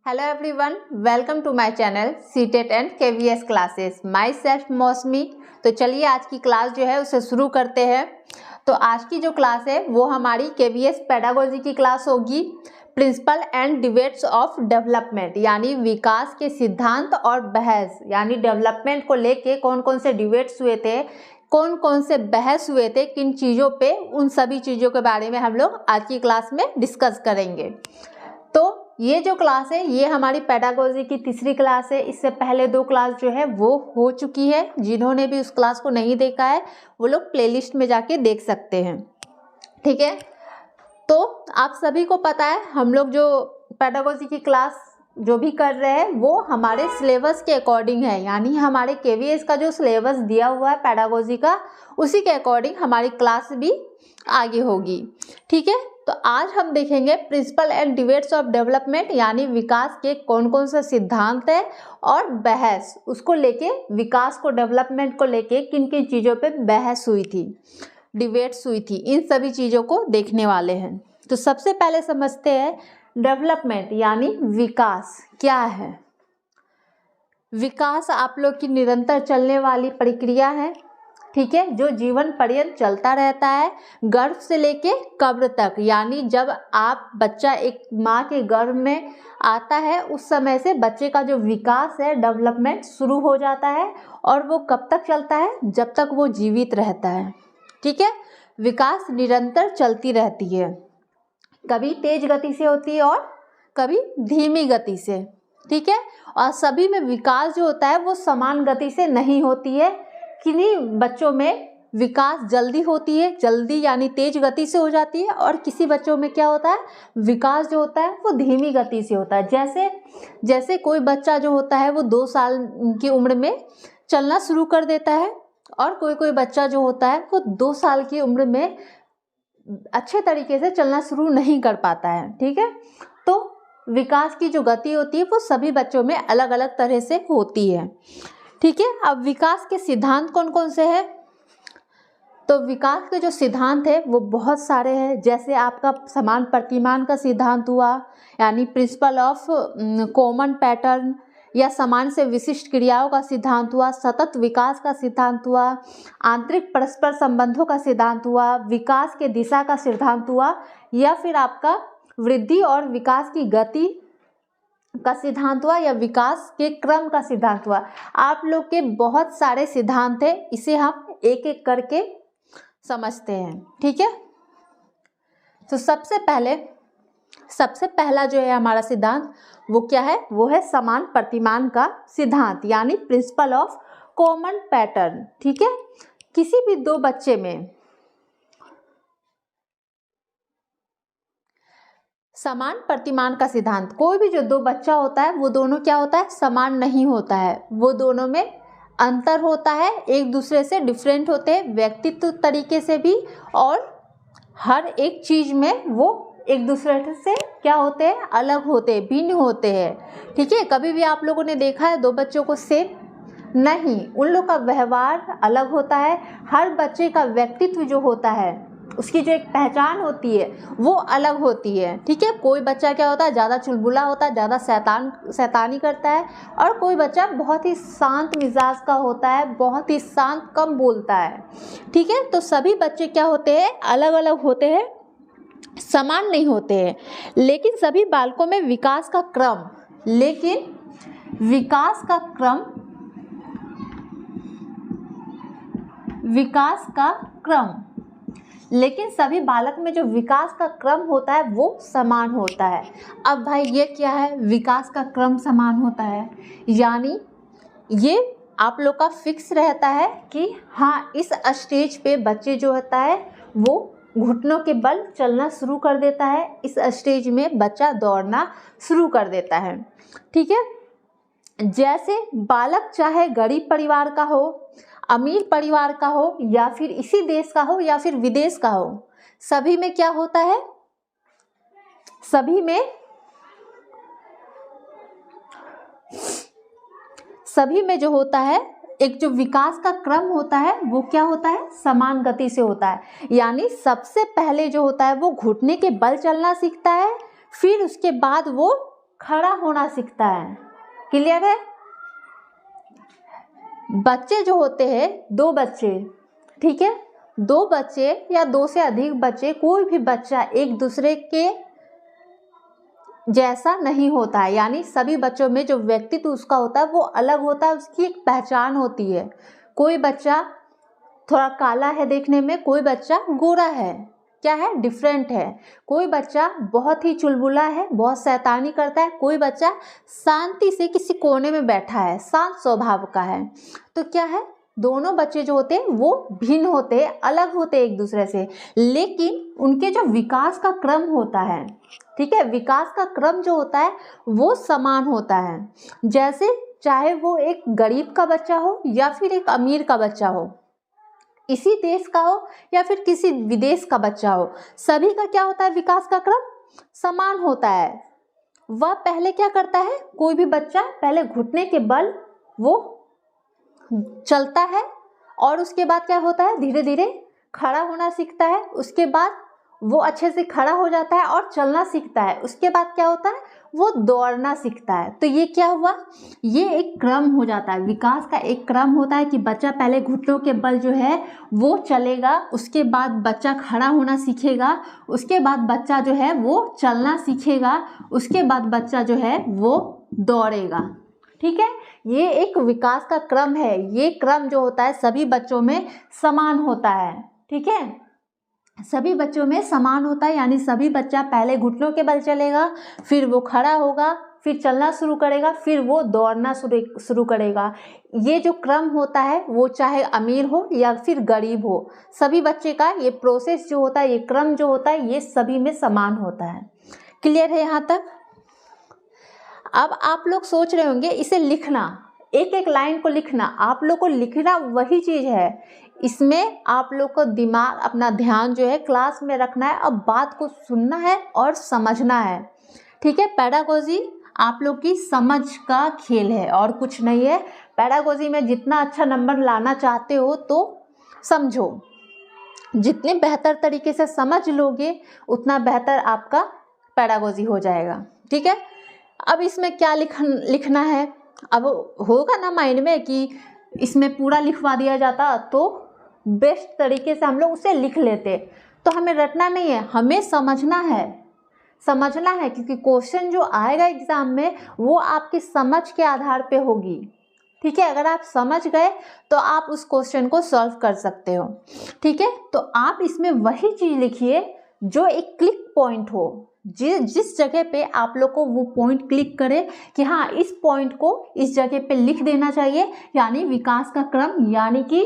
Hello everyone, welcome to my channel CTET and KVS classes. Myself मौसमी। तो चलिए आज की क्लास जो है उसे शुरू करते हैं। तो आज की जो क्लास है वो हमारी KVS पेडागोजी की क्लास होगी। Principle and debates of development यानी विकास के सिद्धांत और बहस, यानी डेवलपमेंट को लेके कौन कौन से डिबेट्स हुए थे, कौन कौन से बहस हुए थे, किन चीज़ों पे, उन सभी चीज़ों के बारे में हम लोग आज की क्लास में डिस्कस करेंगे। तो ये जो क्लास है ये हमारी पेडागोजी की तीसरी क्लास है। इससे पहले दो क्लास जो है वो हो चुकी है। जिन्होंने भी उस क्लास को नहीं देखा है वो लोग प्लेलिस्ट में जाके देख सकते हैं, ठीक है। तो आप सभी को पता है हम लोग जो पेडागोजी की क्लास जो भी कर रहे हैं वो हमारे सिलेबस के अकॉर्डिंग है, यानी हमारे केवीएस का जो सिलेबस दिया हुआ है पेडागोजी का उसी के अकॉर्डिंग हमारी क्लास भी आगे होगी, ठीक है। तो आज हम देखेंगे principle and debates of development यानी विकास के कौन कौन से सिद्धांत है और बहस, उसको लेके विकास को, डेवलपमेंट को लेके किन किन चीज़ों पे बहस हुई थी, डिबेट्स हुई थी, इन सभी चीज़ों को देखने वाले हैं। तो सबसे पहले समझते हैं डेवलपमेंट यानी विकास क्या है। विकास आप लोग की निरंतर चलने वाली प्रक्रिया है, ठीक है, जो जीवन पर्यंत चलता रहता है, गर्भ से लेके कब्र तक। यानी जब आप बच्चा एक माँ के गर्भ में आता है उस समय से बच्चे का जो विकास है, डेवलपमेंट शुरू हो जाता है और वो कब तक चलता है, जब तक वो जीवित रहता है, ठीक है। विकास निरंतर चलती रहती है, कभी तेज गति से होती है और कभी धीमी गति से, ठीक है। और सभी में विकास जो होता है वो समान गति से नहीं होती है। किन्हीं बच्चों में विकास जल्दी होती है, जल्दी यानी तेज गति से हो जाती है, और किसी बच्चों में क्या होता है, विकास जो होता है वो धीमी गति से होता है। जैसे कोई बच्चा जो होता है वो 2 साल की उम्र में चलना शुरू कर देता है और कोई बच्चा जो होता है वो 2 साल की उम्र में अच्छे तरीके से चलना शुरू नहीं कर पाता है, ठीक है। तो विकास की जो गति होती है वो सभी बच्चों में अलग अलग तरह से होती है, ठीक है। अब विकास के सिद्धांत कौन कौन से हैं, तो विकास के जो सिद्धांत है वो बहुत सारे हैं। जैसे आपका समान प्रतिमान का सिद्धांत हुआ, यानी प्रिंसिपल ऑफ कॉमन पैटर्न, या समान से विशिष्ट क्रियाओं का सिद्धांत हुआ, सतत विकास का सिद्धांत हुआ, आंतरिक परस्पर संबंधों का सिद्धांत हुआ, विकास के दिशा का सिद्धांत हुआ, या फिर आपका वृद्धि और विकास की गति का सिद्धांत हुआ, या विकास के क्रम का सिद्धांत हुआ। आप लोग के बहुत सारे सिद्धांत है, इसे हम एक एक करके समझते हैं, ठीक है। तो सबसे पहला जो है हमारा सिद्धांत वो क्या है, वो है समान प्रतिमान का सिद्धांत यानी प्रिंसिपल ऑफ कॉमन पैटर्न, ठीक है। किसी भी दो बच्चे में समान प्रतिमान का सिद्धांत, कोई भी जो दो बच्चा होता है वो दोनों क्या होता है, समान नहीं होता है, वो दोनों में अंतर होता है, एक दूसरे से डिफरेंट होते हैं व्यक्तित्व तरीके से भी, और हर एक चीज़ में वो एक दूसरे से क्या होते हैं, अलग होते हैं, भिन्न होते हैं, ठीक है। कभी भी आप लोगों ने देखा है दो बच्चों को सेम नहीं, उन लोग का व्यवहार अलग होता है। हर बच्चे का व्यक्तित्व जो होता है, उसकी जो एक पहचान होती है वो अलग होती है, ठीक है। कोई बच्चा क्या होता है, ज़्यादा चुलबुला होता है, ज़्यादा शैतानी करता है, और कोई बच्चा बहुत ही शांत मिजाज का होता है, बहुत ही शांत, कम बोलता है, ठीक है। तो सभी बच्चे क्या होते हैं, अलग अलग होते हैं, समान नहीं होते हैं। लेकिन सभी बालकों में विकास का क्रम लेकिन सभी बालक में जो विकास का क्रम होता है वो समान होता है। अब भाई ये क्या है, विकास का क्रम समान होता है, यानी ये आप लोग का फिक्स रहता है कि हाँ इस स्टेज पे बच्चे जो होता है वो घुटनों के बल चलना शुरू कर देता है, इस स्टेज में बच्चा दौड़ना शुरू कर देता है, ठीक है। जैसे बालक चाहे गरीब परिवार का हो, अमीर परिवार का हो, या फिर इसी देश का हो या फिर विदेश का हो, सभी में क्या होता है, सभी में जो होता है एक जो विकास का क्रम होता है वो क्या होता है, समान गति से होता है। यानी सबसे पहले जो होता है वो घुटने के बल चलना सीखता है, फिर उसके बाद वो खड़ा होना सीखता है। क्लियर है? बच्चे जो होते हैं, 2 बच्चे, ठीक है, 2 बच्चे या 2 से अधिक बच्चे, कोई भी बच्चा एक दूसरे के जैसा नहीं होता है। यानी सभी बच्चों में जो व्यक्तित्व उसका होता है वो अलग होता है, उसकी एक पहचान होती है। कोई बच्चा थोड़ा काला है देखने में, कोई बच्चा गोरा है, क्या है, डिफरेंट है। कोई बच्चा बहुत ही चुलबुला है, बहुत शैतानी करता है, कोई बच्चा शांति से किसी कोने में बैठा है, शांत स्वभाव का है। तो क्या है, दोनों बच्चे जो होते हैं वो भिन्न होते हैं, अलग होते हैं एक दूसरे से, लेकिन उनके जो विकास का क्रम होता है, ठीक है, विकास का क्रम जो होता है वो समान होता है। जैसे चाहे वो एक गरीब का बच्चा हो या फिर एक अमीर का बच्चा हो, इसी देश का हो या फिर किसी विदेश का बच्चा हो, सभी का क्या होता है, विकास का क्रम समान होता है। वह पहले क्या करता है, कोई भी बच्चा पहले घुटने के बल वो चलता है और उसके बाद क्या होता है, धीरे धीरे खड़ा होना सीखता है, उसके बाद वो अच्छे से खड़ा हो जाता है और चलना सीखता है, उसके बाद क्या होता है, वो दौड़ना सीखता है। तो ये क्या हुआ, ये एक क्रम हो जाता है, विकास का एक क्रम होता है कि बच्चा पहले घुटनों के बल जो है वो चलेगा, उसके बाद बच्चा खड़ा होना सीखेगा, उसके बाद बच्चा जो है वो चलना सीखेगा, उसके बाद बच्चा जो है वो दौड़ेगा। ठीक है, ये एक विकास का क्रम है। ये क्रम जो होता है सभी बच्चों में समान होता है। ठीक है, सभी बच्चों में समान होता है, यानी सभी बच्चा पहले घुटनों के बल चलेगा, फिर वो खड़ा होगा, फिर चलना शुरू करेगा, फिर वो दौड़ना शुरू करेगा। ये जो क्रम होता है वो चाहे अमीर हो या फिर गरीब हो, सभी बच्चे का ये प्रोसेस जो होता है, ये क्रम जो होता है, ये सभी में समान होता है। क्लियर है यहाँ तक? अब आप लोग सोच रहे होंगे इसे लिखना, एक एक लाइन को लिखना, आप लोग को लिखना वही चीज़ है, इसमें आप लोग को दिमाग अपना ध्यान जो है क्लास में रखना है, अब बात को सुनना है और समझना है। ठीक है, पेडागोजी आप लोग की समझ का खेल है और कुछ नहीं है। पेडागोजी में जितना अच्छा नंबर लाना चाहते हो तो समझो, जितने बेहतर तरीके से समझ लोगे उतना बेहतर आपका पेडागोजी हो जाएगा। ठीक है, अब इसमें क्या लिखना है, अब होगा ना माइंड में कि इसमें पूरा लिखवा दिया जाता तो बेस्ट तरीके से हम लोग उसे लिख लेते, तो हमें रटना नहीं है, हमें समझना है, क्योंकि क्वेश्चन जो आएगा एग्जाम में वो आपकी समझ के आधार पे होगी। ठीक है, अगर आप समझ गए तो आप उस क्वेश्चन को सॉल्व कर सकते हो। ठीक है, तो आप इसमें वही चीज़ लिखिए जो एक क्लिक पॉइंट हो, जिस जगह पे आप लोग को वो पॉइंट क्लिक करे कि हाँ इस पॉइंट को इस जगह पे लिख देना चाहिए। यानी विकास का क्रम, यानी कि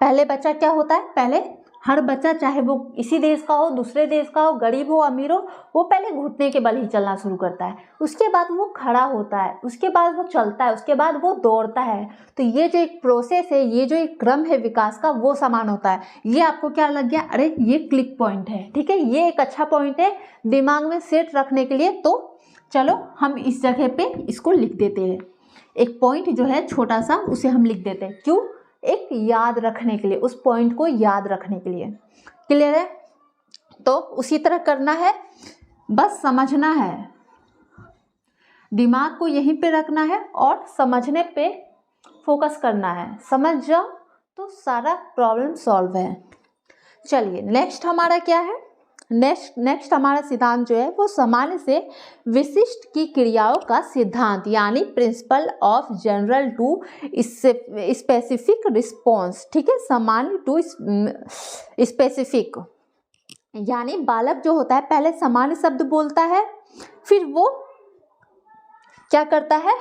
पहले बच्चा क्या होता है, पहले हर बच्चा चाहे वो इसी देश का हो, दूसरे देश का हो, गरीब हो, अमीर हो, वो पहले घुटने के बल ही चलना शुरू करता है, उसके बाद वो खड़ा होता है, उसके बाद वो चलता है, उसके बाद वो दौड़ता है। तो ये जो एक प्रोसेस है, ये जो एक क्रम है विकास का, वो समान होता है। ये आपको क्या लग गया, अरे ये क्लिक पॉइंट है। ठीक है, ये एक अच्छा पॉइंट है दिमाग में सेट रखने के लिए। तो चलो हम इस जगह पे इसको लिख देते हैं, एक पॉइंट जो है छोटा सा उसे हम लिख देते हैं। क्यों, एक याद रखने के लिए, उस पॉइंट को याद रखने के लिए। क्लियर है? तो उसी तरह करना है, बस समझना है, दिमाग को यहीं पे रखना है और समझने पे फोकस करना है। समझ जाओ तो सारा प्रॉब्लम सॉल्व है। चलिए नेक्स्ट हमारा क्या है, नेक्स्ट हमारा सिद्धांत जो है वो सामान्य से विशिष्ट की क्रियाओं का सिद्धांत, यानी principle of general to specific response. ठीक है, सामान्य टू स्पेसिफिक, यानी बालक जो होता है पहले सामान्य शब्द बोलता है, फिर वो क्या करता है,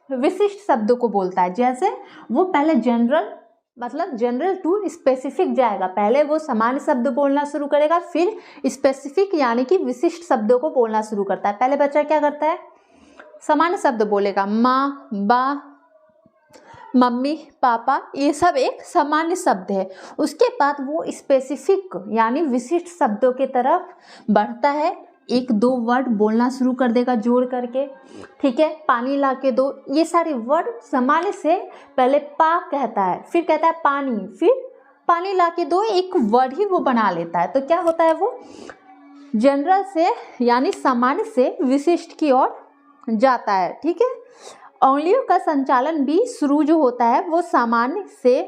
विशिष्ट शब्दों को बोलता है। जैसे वो पहले जनरल टू स्पेसिफिक जाएगा, पहले वो सामान्य शब्द बोलना शुरू करेगा, फिर स्पेसिफिक यानी कि विशिष्ट शब्दों को बोलना शुरू करता है। पहले बच्चा क्या करता है, सामान्य शब्द बोलेगा, माँ, बा, मम्मी, पापा, ये सब एक सामान्य शब्द है। उसके बाद वो स्पेसिफिक यानी विशिष्ट शब्दों की तरफ बढ़ता है, एक दो वर्ड बोलना शुरू कर देगा जोड़ करके। ठीक है, पानी ला के दो, ये सारे वर्ड सामान्य से पहले पा कहता है, फिर कहता है पानी, फिर पानी ला के दो, एक वर्ड ही वो बना लेता है। तो क्या होता है, वो जनरल से यानी सामान्य से विशिष्ट की ओर जाता है। ठीक है, उंगलियों का संचालन भी शुरू जो होता है वो सामान्य से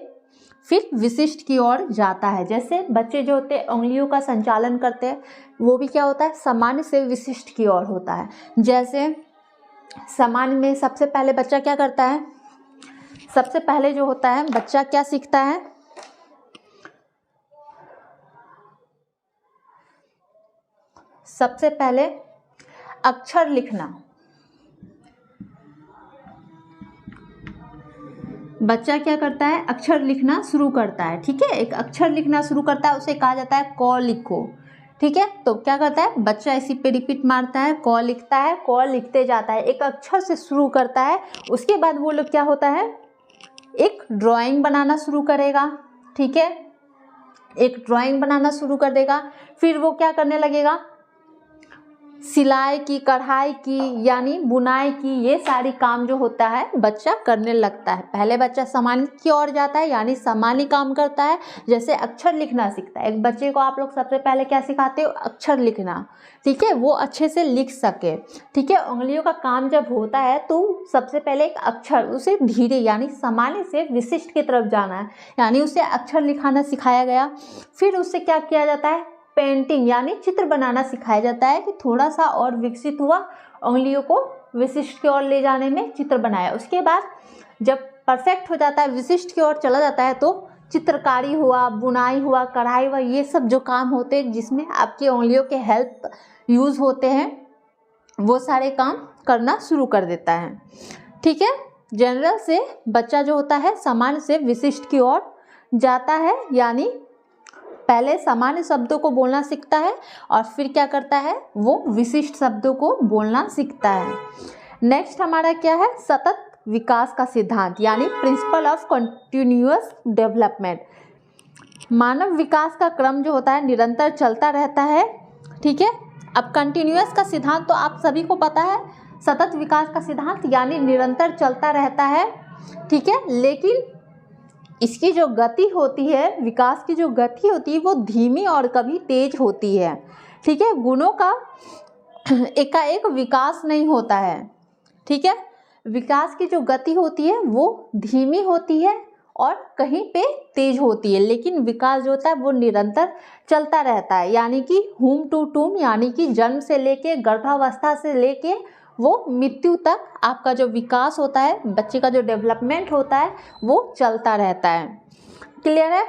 फिर विशिष्ट की ओर जाता है। जैसे बच्चे जो होते हैं उंगलियों का संचालन करते हैं वो भी क्या होता है, सामान्य से विशिष्ट की ओर होता है। जैसे सामान्य में सबसे पहले बच्चा क्या करता है, सबसे पहले जो होता है बच्चा क्या सीखता है, सबसे पहले अक्षर लिखना। बच्चा क्या करता है, अक्षर लिखना शुरू करता है। ठीक है, एक अक्षर लिखना शुरू करता है, उसे कहा जाता है क लिखो। ठीक है, तो क्या करता है बच्चा इसी पे रिपीट मारता है, क लिखता है, क लिखते जाता है, एक अक्षर से शुरू करता है। उसके बाद वो लोग क्या होता है, एक ड्राइंग बनाना शुरू करेगा। ठीक है, एक ड्राइंग बनाना शुरू कर देगा। फिर वो क्या करने लगेगा, सिलाई की, कढ़ाई की, यानी बुनाई की, ये सारी काम जो होता है बच्चा करने लगता है। पहले बच्चा सामान्य की ओर जाता है, यानी सामान्य काम करता है। जैसे अक्षर लिखना सीखता है, एक बच्चे को आप लोग सबसे पहले क्या सिखाते हो, अक्षर लिखना। ठीक है, वो अच्छे से लिख सके। ठीक है, उंगलियों का काम जब होता है तो सबसे पहले एक अक्षर, उसे धीरे यानी सामान्य से विशिष्ट की तरफ जाना है, यानी उसे अक्षर लिखाना सिखाया गया। फिर उससे क्या किया जाता है, पेंटिंग यानी चित्र बनाना सिखाया जाता है कि थोड़ा सा और विकसित हुआ, उंगलियों को विशिष्ट की ओर ले जाने में चित्र बनाया। उसके बाद जब परफेक्ट हो जाता है, विशिष्ट की ओर चला जाता है, तो चित्रकारी हुआ, बुनाई हुआ, कढ़ाई हुआ, ये सब जो काम होते हैं जिसमें आपकी उंगलियों के हेल्प यूज़ होते हैं, वो सारे काम करना शुरू कर देता है। ठीक है, जनरल से बच्चा जो होता है सामान्य से विशिष्ट की ओर जाता है, यानी पहले सामान्य शब्दों को बोलना सीखता है और फिर क्या करता है, वो विशिष्ट शब्दों को बोलना सीखता है। नेक्स्ट हमारा क्या है, सतत विकास का सिद्धांत, यानी प्रिंसिपल ऑफ कंटिन्यूअस डेवलपमेंट। मानव विकास का क्रम जो होता है निरंतर चलता रहता है। ठीक है, अब कंटिन्यूअस का सिद्धांत तो आप सभी को पता है, सतत विकास का सिद्धांत यानी निरंतर चलता रहता है। ठीक है, लेकिन इसकी जो गति होती है, विकास की जो गति होती है, वो धीमी और कभी तेज होती है। ठीक है, गुणों का एकाएक विकास नहीं होता है। ठीक है, विकास की जो गति होती है वो धीमी होती है और कहीं पे तेज होती है, लेकिन विकास जो होता है वो निरंतर चलता रहता है। यानी कि हुम टू टूम, यानी कि जन्म से लेके, गर्भावस्था से लेके वो मृत्यु तक आपका जो विकास होता है, बच्चे का जो डेवलपमेंट होता है, वो चलता रहता है। क्लियर है?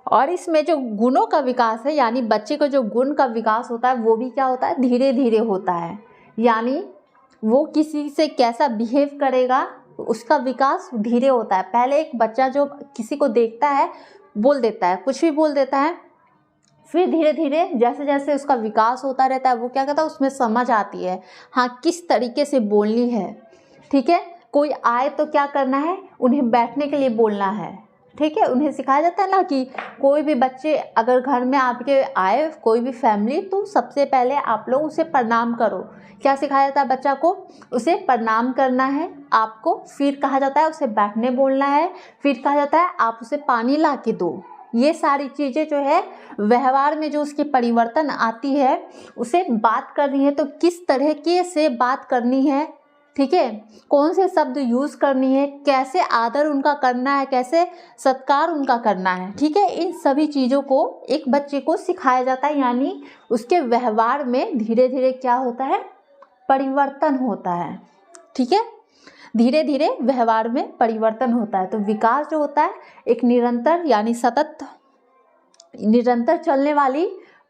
और इसमें जो गुणों का विकास है, यानी बच्चे को जो गुण का विकास होता है, वो भी क्या होता है, धीरे धीरे होता है। यानी वो किसी से कैसा बिहेव करेगा, उसका विकास धीरे होता है। पहले एक बच्चा जो किसी को देखता है बोल देता है, कुछ भी बोल देता है, फिर धीरे धीरे जैसे जैसे उसका विकास होता रहता है, वो क्या कहता है, उसमें समझ आती है, हाँ किस तरीके से बोलनी है। ठीक है, कोई आए तो क्या करना है, उन्हें बैठने के लिए बोलना है। ठीक है, उन्हें सिखाया जाता है ना कि कोई भी बच्चे अगर घर में आपके आए, कोई भी फैमिली, तो सबसे पहले आप लोग उसे प्रणाम करो। क्या सिखाया जाता है बच्चा को, उसे प्रणाम करना है आपको। फिर कहा जाता है उसे बैठने बोलना है। फिर कहा जाता है आप उसे पानी ला के दो। ये सारी चीज़ें जो है व्यवहार में जो उसकी परिवर्तन आती है, उसे बात करनी है तो किस तरह के से बात करनी है। ठीक है, कौन से शब्द यूज़ करनी है, कैसे आदर उनका करना है, कैसे सत्कार उनका करना है। ठीक है, इन सभी चीज़ों को एक बच्चे को सिखाया जाता है, यानी उसके व्यवहार में धीरे धीरे क्या होता है, परिवर्तन होता है। ठीक है, धीरे धीरे व्यवहार में परिवर्तन होता है। तो विकास जो होता है एक निरंतर यानी सतत निरंतर चलने वाली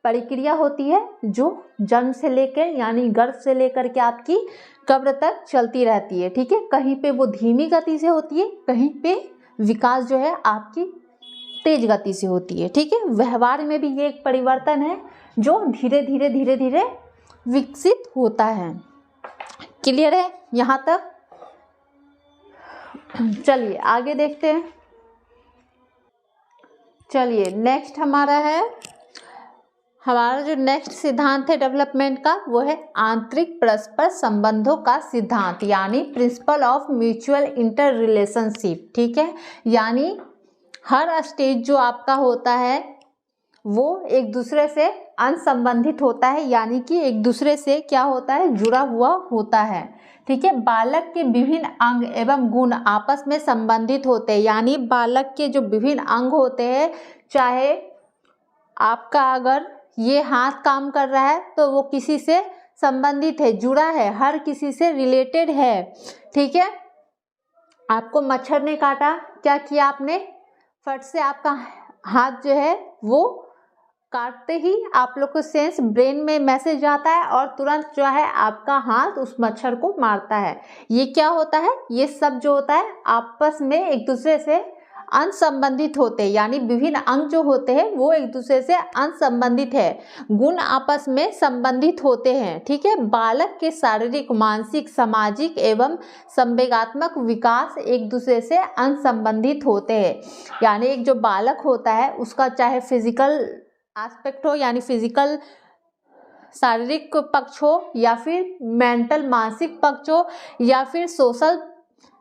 प्रक्रिया होती है, जो जन्म से लेकर यानी गर्भ से लेकर के आपकी कब्र तक चलती रहती है। ठीक है, कहीं पे वो धीमी गति से होती है, कहीं पे विकास जो है आपकी तेज गति से होती है। ठीक है, व्यवहार में भी ये एक परिवर्तन है जो धीरे धीरे धीरे धीरे विकसित होता है। क्लियर है यहाँ तक? चलिए आगे देखते हैं। चलिए नेक्स्ट हमारा जो नेक्स्ट सिद्धांत है डेवलपमेंट का, वो है आंतरिक परस्पर संबंधों का सिद्धांत, यानी principle of mutual inter relationship. ठीक है, यानी हर स्टेज जो आपका होता है वो एक दूसरे से अनसंबंधित होता है, यानी कि एक दूसरे से क्या होता है, जुड़ा हुआ होता है। ठीक है, बालक के विभिन्न अंग एवं गुण आपस में संबंधित होते हैं, यानी बालक के जो विभिन्न अंग होते हैं, चाहे आपका अगर ये हाथ काम कर रहा है तो वो किसी से संबंधित है, जुड़ा है, हर किसी से रिलेटेड है। ठीक है, आपको मच्छर ने काटा, क्या किया आपने, फट से आपका हाथ जो है वो काटते ही आप लोग को सेंस ब्रेन में मैसेज आता है और तुरंत जो है आपका हाथ उस मच्छर को मारता है। ये क्या होता है, ये सब जो होता है आपस में एक दूसरे से अनसंबंधित होते हैं, यानी विभिन्न अंग जो होते हैं वो एक दूसरे से अनसंबंधित है, गुण आपस में संबंधित होते हैं। ठीक है, बालक के शारीरिक, मानसिक, सामाजिक एवं संवेगात्मक विकास एक दूसरे से अनसंबंधित होते हैं, यानी एक जो बालक होता है उसका चाहे फिजिकल एस्पेक्ट हो, यानी फिजिकल शारीरिक पक्ष हो, या फिर मेंटल मानसिक पक्ष हो, या फिर सोशल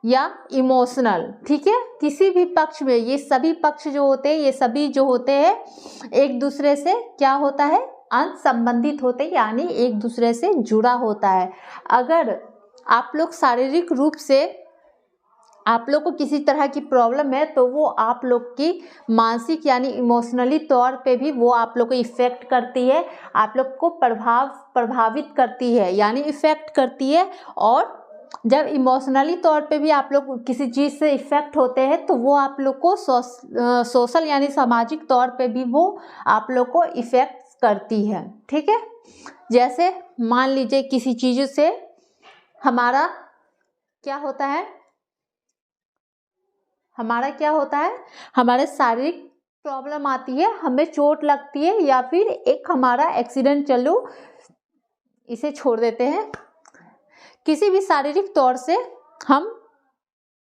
या इमोशनल, ठीक है, किसी भी पक्ष में ये सभी पक्ष जो होते हैं, ये सभी जो होते हैं एक दूसरे से क्या होता है, अनसंबंधित होते हैं, यानी एक दूसरे से जुड़ा होता है। अगर आप लोग शारीरिक रूप से आप लोग को किसी तरह की प्रॉब्लम है तो वो आप लोग की मानसिक यानी इमोशनली तौर पे भी वो आप लोग को इफ़ेक्ट करती है, आप लोग को प्रभावित करती है, यानी इफ़ेक्ट करती है। और जब इमोशनली तौर पे भी आप लोग किसी चीज़ से इफ़ेक्ट होते हैं तो वो आप लोग को सोशल यानी सामाजिक तौर पे भी वो आप लोग को इफ़ेक्ट करती है। ठीक है, जैसे मान लीजिए किसी चीज़ से हमारा क्या होता है, हमारे शारीरिक प्रॉब्लम आती है, हमें चोट लगती है, या फिर एक हमारा एक्सीडेंट, चलो इसे छोड़ देते हैं, किसी भी शारीरिक तौर से हम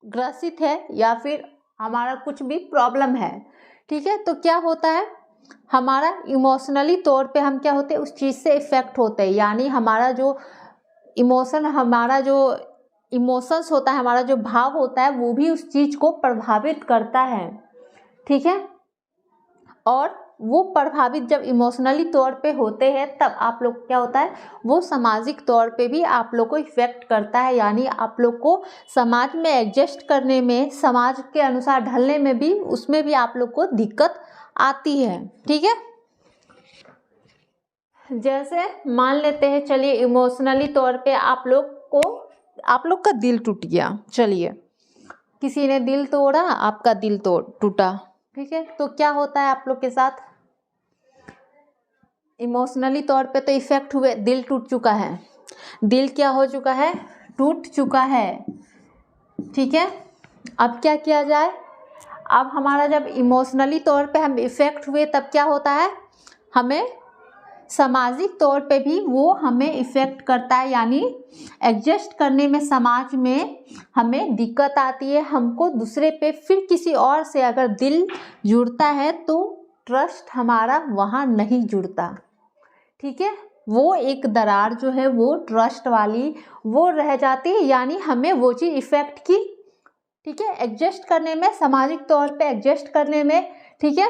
ग्रसित है या फिर हमारा कुछ भी प्रॉब्लम है। ठीक है, तो क्या होता है, हमारा इमोशनली तौर पे हम क्या होते हैं, उस चीज़ से इफ़ेक्ट होते हैं, यानी हमारा जो इमोशंस होता है, हमारा जो भाव होता है वो भी उस चीज़ को प्रभावित करता है। ठीक है, और वो प्रभावित जब इमोशनली तौर पे होते हैं तब आप लोग क्या होता है, वो सामाजिक तौर पे भी आप लोग को इफ़ेक्ट करता है, यानी आप लोग को समाज में एडजस्ट करने में, समाज के अनुसार ढलने में भी, उसमें भी आप लोग को दिक्कत आती है। ठीक है, जैसे मान लेते हैं, चलिए इमोशनली तौर पे आप लोग का दिल टूट गया, चलिए किसी ने दिल तोड़ा, आपका दिल टूटा। ठीक है, तो क्या होता है आप लोग के साथ, इमोशनली तौर पे तो इफ़ेक्ट हुए, दिल टूट चुका है, दिल क्या हो चुका है, टूट चुका है। ठीक है, अब क्या किया जाए, अब हमारा जब इमोशनली तौर पे हम इफ़ेक्ट हुए तब क्या होता है, हमें सामाजिक तौर पे भी वो हमें इफ़ेक्ट करता है, यानी एडजस्ट करने में समाज में हमें दिक्कत आती है, हमको दूसरे पे फिर किसी और से अगर दिल जुड़ता है तो ट्रस्ट हमारा वहाँ नहीं जुड़ता। ठीक है, वो एक दरार जो है वो ट्रस्ट वाली वो रह जाती है, यानी हमें वो चीज़ इफ़ेक्ट की। ठीक है, एडजस्ट करने में, सामाजिक तौर पे एडजस्ट करने में, ठीक है,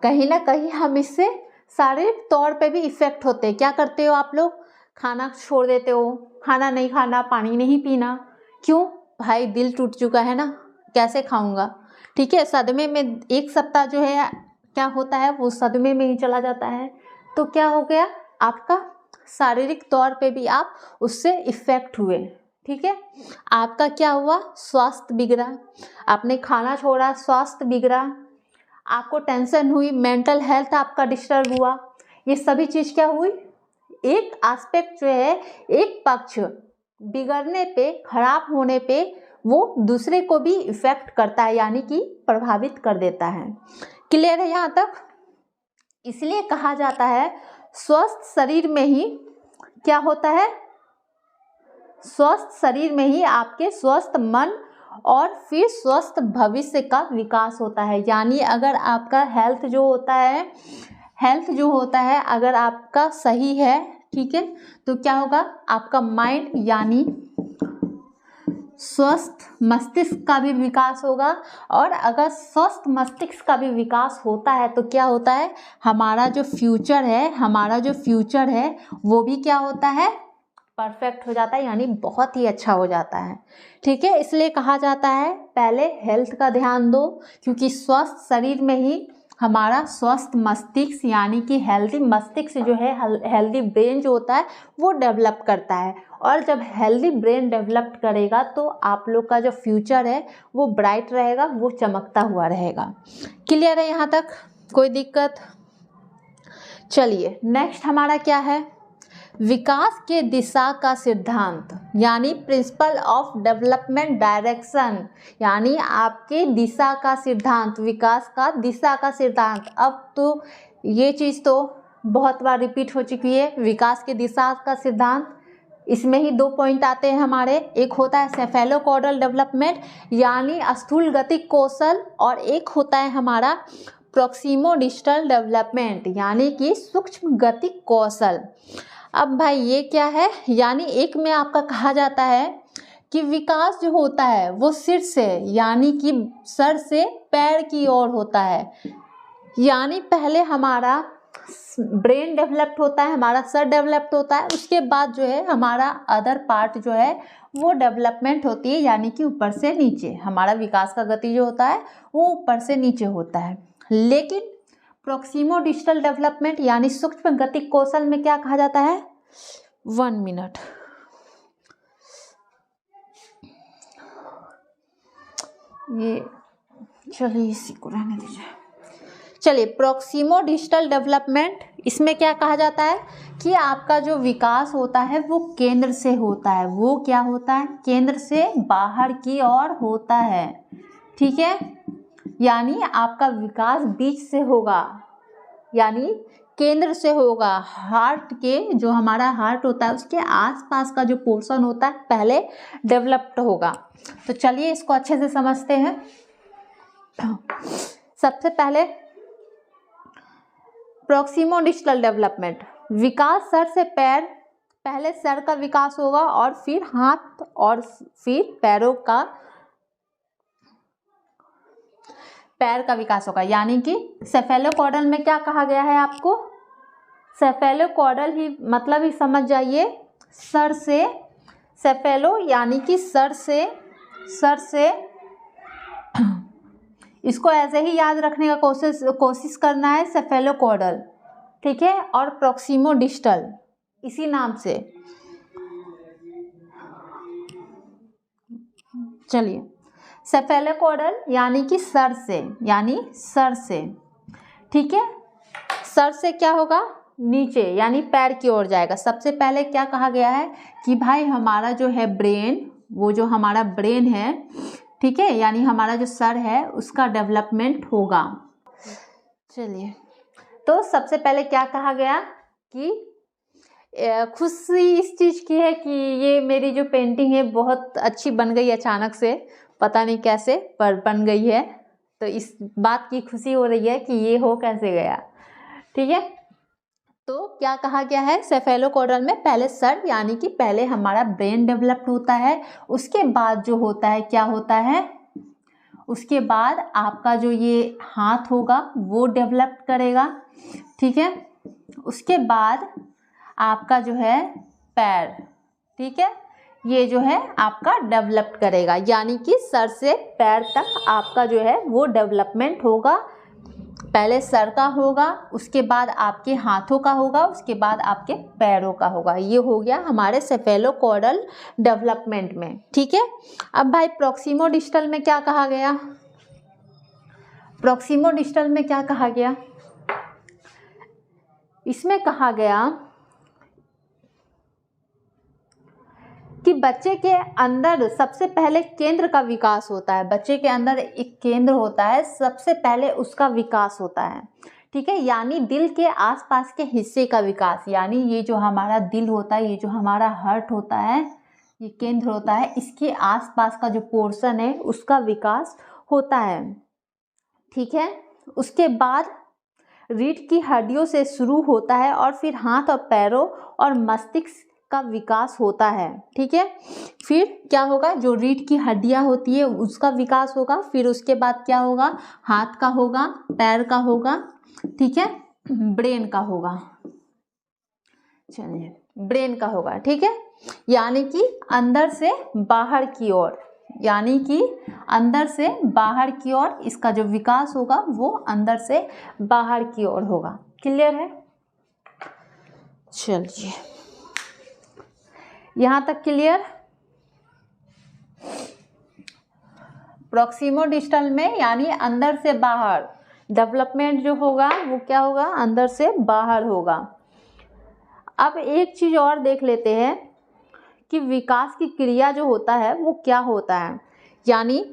कहीं ना कहीं हम इससे शारीरिक तौर पे भी इफ़ेक्ट होते हैं। क्या करते हो आप लोग, खाना छोड़ देते हो, खाना नहीं खाना, पानी नहीं पीना, क्यों भाई, दिल टूट चुका है ना, कैसे खाऊंगा। ठीक है, सदमे में एक सप्ताह जो है क्या होता है, वो सदमे में ही चला जाता है, तो क्या हो गया, आपका शारीरिक तौर पे भी आप उससे इफ़ेक्ट हुए। ठीक है, आपका क्या हुआ, स्वास्थ्य बिगड़ा, आपने खाना छोड़ा, स्वास्थ्य बिगड़ा, आपको टेंशन हुई, मेंटल हेल्थ आपका डिस्टर्ब हुआ। ये सभी चीज़ क्या हुई, एक एस्पेक्ट जो है, एक पक्ष बिगड़ने पे, खराब होने पे वो दूसरे को भी इफ़ेक्ट करता है, यानी कि प्रभावित कर देता है। क्लियर है यहाँ तक। इसलिए कहा जाता है स्वस्थ शरीर में ही क्या होता है, स्वस्थ शरीर में ही आपके स्वस्थ मन और फिर स्वस्थ भविष्य का विकास होता है। यानी अगर आपका हेल्थ जो होता है अगर आपका सही है, ठीक है, तो क्या होगा, आपका माइंड यानी स्वस्थ मस्तिष्क का भी विकास होगा। और अगर स्वस्थ मस्तिष्क का भी विकास होता है तो क्या होता है, हमारा जो फ्यूचर है वो भी क्या होता है, परफेक्ट हो जाता है, यानी बहुत ही अच्छा हो जाता है। ठीक है, इसलिए कहा जाता है पहले हेल्थ का ध्यान दो, क्योंकि स्वस्थ शरीर में ही हमारा स्वस्थ मस्तिष्क यानी कि हेल्दी मस्तिष्क जो है, हेल्दी ब्रेन जो होता है वो डेवलप करता है। और जब हेल्दी ब्रेन डेवलप करेगा तो आप लोग का जो फ्यूचर है वो ब्राइट रहेगा, वो चमकता हुआ रहेगा। क्लियर है यहाँ तक, कोई दिक्कत? चलिए नेक्स्ट हमारा क्या है, विकास के दिशा का सिद्धांत यानी प्रिंसिपल ऑफ डेवलपमेंट डायरेक्शन, यानी आपके दिशा का सिद्धांत, विकास का दिशा का सिद्धांत। अब तो ये चीज़ तो बहुत बार रिपीट हो चुकी है, विकास के दिशा का सिद्धांत। इसमें ही 2 पॉइंट आते हैं हमारे, एक होता है सेफेलोकॉर्डल डेवलपमेंट यानी स्थूल गतिक कौशल, और एक होता है हमारा प्रोक्सिमोडिस्टल डेवलपमेंट यानी कि सूक्ष्म गतिक कौशल। अब भाई ये क्या है, यानी एक में आपका कहा जाता है कि विकास जो होता है वो सिर से यानी कि सर से पैर की ओर होता है, यानी पहले हमारा ब्रेन डेवलप्ड होता है, हमारा सर डेवलप्ड होता है, उसके बाद जो है हमारा अदर पार्ट जो है वो डेवलपमेंट होती है, यानी कि ऊपर से नीचे। हमारा विकास का गति जो होता है वो ऊपर से नीचे होता है। लेकिन प्रोक्सिमोडिस्टल डेवलपमेंट यानी सूक्ष्म गतिक कौशल में क्या कहा जाता है, 1 मिनट, ये चलिए इसी को रहने दीजिए। चलिए प्रोक्सिमोडिस्टल डेवलपमेंट, इसमें क्या कहा जाता है कि आपका जो विकास होता है वो केंद्र से होता है, वो क्या होता है, केंद्र से बाहर की ओर होता है। ठीक है, यानी आपका विकास बीच से होगा, यानी केंद्र से होगा। हार्ट के जो हमारा हार्ट होता है उसके आसपास का जो पोर्शन होता है पहले डेवलप्ड होगा। तो चलिए इसको अच्छे से समझते हैं। सबसे पहले प्रोक्सिमोडिस्टल डेवलपमेंट, विकास सर से पैर, पहले सर का विकास होगा और फिर हाथ और फिर पैर का विकास होगा, यानी कि सेफेलोकॉर्डल में क्या कहा गया है आपको, सेफेलोकॉर्डल ही मतलब ही समझ जाइए, सर से, सेफेलो यानी कि सर से इसको ऐसे ही याद रखने का कोशिश करना है, सेफेलोकॉर्डल। ठीक है, और प्रोक्सिमोडिस्टल इसी नाम से। चलिए सेफेलोकॉर्डल यानी कि सर से, ठीक है, सर से क्या होगा, नीचे यानी पैर की ओर जाएगा। सबसे पहले क्या कहा गया है कि भाई हमारा जो है ब्रेन, वो जो हमारा ब्रेन है, ठीक है, यानी हमारा जो सर है उसका डेवलपमेंट होगा। चलिए, तो सबसे पहले क्या कहा गया कि खुशी इस चीज़ की है कि ये मेरी जो पेंटिंग है बहुत अच्छी बन गई, अचानक से पता नहीं कैसे पर बन गई है, तो इस बात की खुशी हो रही है कि ये हो कैसे गया। ठीक है, तो क्या कहा गया है, सेफेलोकॉर्डल में पहले सर यानी कि पहले हमारा ब्रेन डेवलप्ड होता है, उसके बाद जो होता है क्या होता है, उसके बाद आपका जो ये हाथ होगा वो डेवलप करेगा। ठीक है, उसके बाद आपका जो है पैर, ठीक है, ये जो है आपका डेवलप करेगा, यानी कि सर से पैर तक आपका जो है वो डेवलपमेंट होगा। पहले सर का होगा, उसके बाद आपके हाथों का होगा, उसके बाद आपके पैरों का होगा। ये हो गया हमारे सेफेलोकॉर्डल डेवलपमेंट में। ठीक है, अब भाई प्रोक्सिमोडिस्टल में क्या कहा गया, प्रोक्सिमोडिस्टल में क्या कहा गया, इसमें कहा गया कि बच्चे के अंदर सबसे पहले केंद्र का विकास होता है। बच्चे के अंदर एक केंद्र होता है, सबसे पहले उसका विकास होता है। ठीक है, यानी दिल के आसपास के हिस्से का विकास, यानी ये जो हमारा दिल होता है, ये जो हमारा हार्ट होता है, ये केंद्र होता है, इसके आसपास का जो पोर्शन है उसका विकास होता है। ठीक है, उसके बाद रीढ़ की हड्डियों से शुरू होता है और फिर हाथ और पैरों और मस्तिष्क का विकास होता है, ठीक है। फिर क्या होगा, जो रीढ़ की हड्डियां होती है उसका विकास होगा। फिर उसके बाद क्या होगा, हाथ का होगा, पैर का होगा, ठीक है, ब्रेन का होगा। चलिए, ब्रेन का होगा, ठीक है। यानी कि अंदर से बाहर की ओर, यानी कि अंदर से बाहर की ओर इसका जो विकास होगा वो अंदर से बाहर की ओर होगा। क्लियर है? चलिए, यहाँ तक क्लियर। प्रॉक्सिमो डिस्टल में यानी अंदर से बाहर डेवलपमेंट जो होगा वो क्या होगा, अंदर से बाहर होगा। अब एक चीज और देख लेते हैं कि विकास की क्रिया जो होता है वो क्या होता है। यानी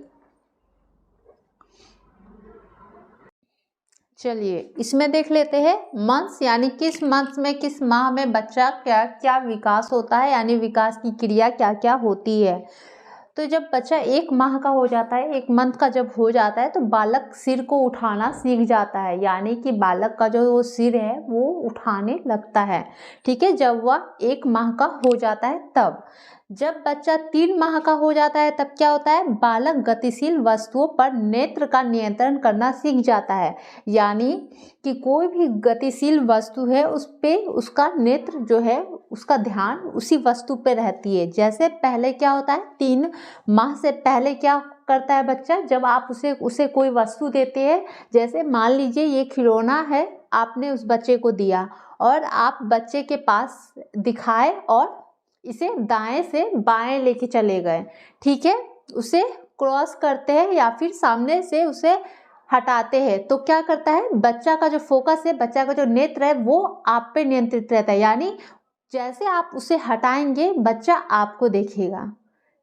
चलिए इसमें देख लेते हैं मंथ्स, यानी किस मंथ में, किस माह में बच्चा क्या क्या विकास होता है, यानी विकास की क्रिया क्या क्या होती है। तो जब बच्चा 1 माह का हो जाता है, 1 मंथ का जब हो जाता है तो बालक सिर को उठाना सीख जाता है, यानी कि बालक का जो वो सिर है वो उठाने लगता है, ठीक है। जब वह 1 माह का हो जाता है तब। जब बच्चा 3 माह का हो जाता है तब क्या होता है, बालक गतिशील वस्तुओं पर नेत्र का नियंत्रण करना सीख जाता है। यानी कि कोई भी गतिशील वस्तु है उस पे उसका नेत्र जो है उसका ध्यान उसी वस्तु पे रहती है। जैसे पहले क्या होता है, 3 माह से पहले क्या करता है बच्चा, जब आप उसे कोई वस्तु देते हैं, जैसे मान लीजिए ये खिलौना है, आपने उस बच्चे को दिया और आप बच्चे के पास दिखाए और इसे दाएं से बाएं लेके चले गए, ठीक है। उसे क्रॉस करते हैं या फिर सामने से उसे हटाते हैं तो क्या करता है, बच्चा का जो फोकस है, बच्चा का जो नेत्र है वो आप पे नियंत्रित रहता है। यानी जैसे आप उसे हटाएंगे बच्चा आपको देखेगा,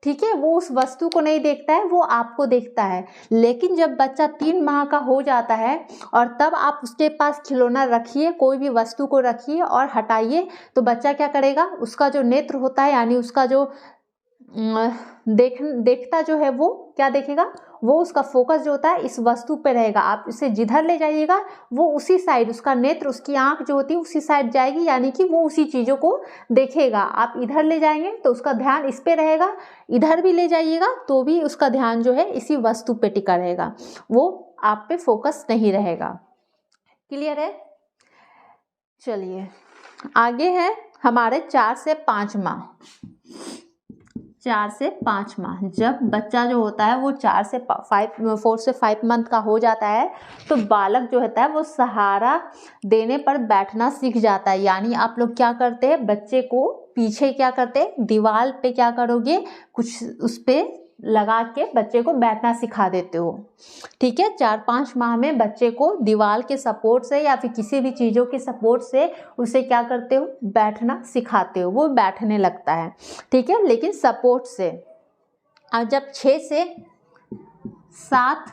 ठीक है। वो उस वस्तु को नहीं देखता है, वो आपको देखता है। लेकिन जब बच्चा 3 माह का हो जाता है और तब आप उसके पास खिलौना रखिए, कोई भी वस्तु को रखिए और हटाइए, तो बच्चा क्या करेगा, उसका जो नेत्र होता है यानी उसका जो देखता जो है वो क्या देखेगा, वो उसका फोकस जो होता है इस वस्तु पे रहेगा। आप इसे जिधर ले जाइएगा वो उसी साइड, उसका नेत्र, उसकी आंख जो होती है उसी साइड जाएगी, यानी कि वो उसी चीज़ों को देखेगा। आप इधर ले जाएंगे तो उसका ध्यान इस पे रहेगा, इधर भी ले जाइएगा तो भी उसका ध्यान जो है इसी वस्तु पे टिका रहेगा, वो आप पे फोकस नहीं रहेगा। क्लियर है? चलिए आगे है हमारे 4 से 5 माह। 4 से 5 माह जब बच्चा जो होता है वो 4 से 5 मंथ का हो जाता है तो बालक जो होता है वो सहारा देने पर बैठना सीख जाता है। यानी आप लोग क्या करते हैं, बच्चे को पीछे क्या करते हैं, दीवार पे क्या करोगे, कुछ उस पे लगा के बच्चे को बैठना सिखा देते हो, ठीक है। 4-5 माह में बच्चे को दीवार के सपोर्ट से या फिर किसी भी चीज़ों के सपोर्ट से उसे क्या करते हो, बैठना सिखाते हो, वो बैठने लगता है, ठीक है, लेकिन सपोर्ट से। और जब 6 से 7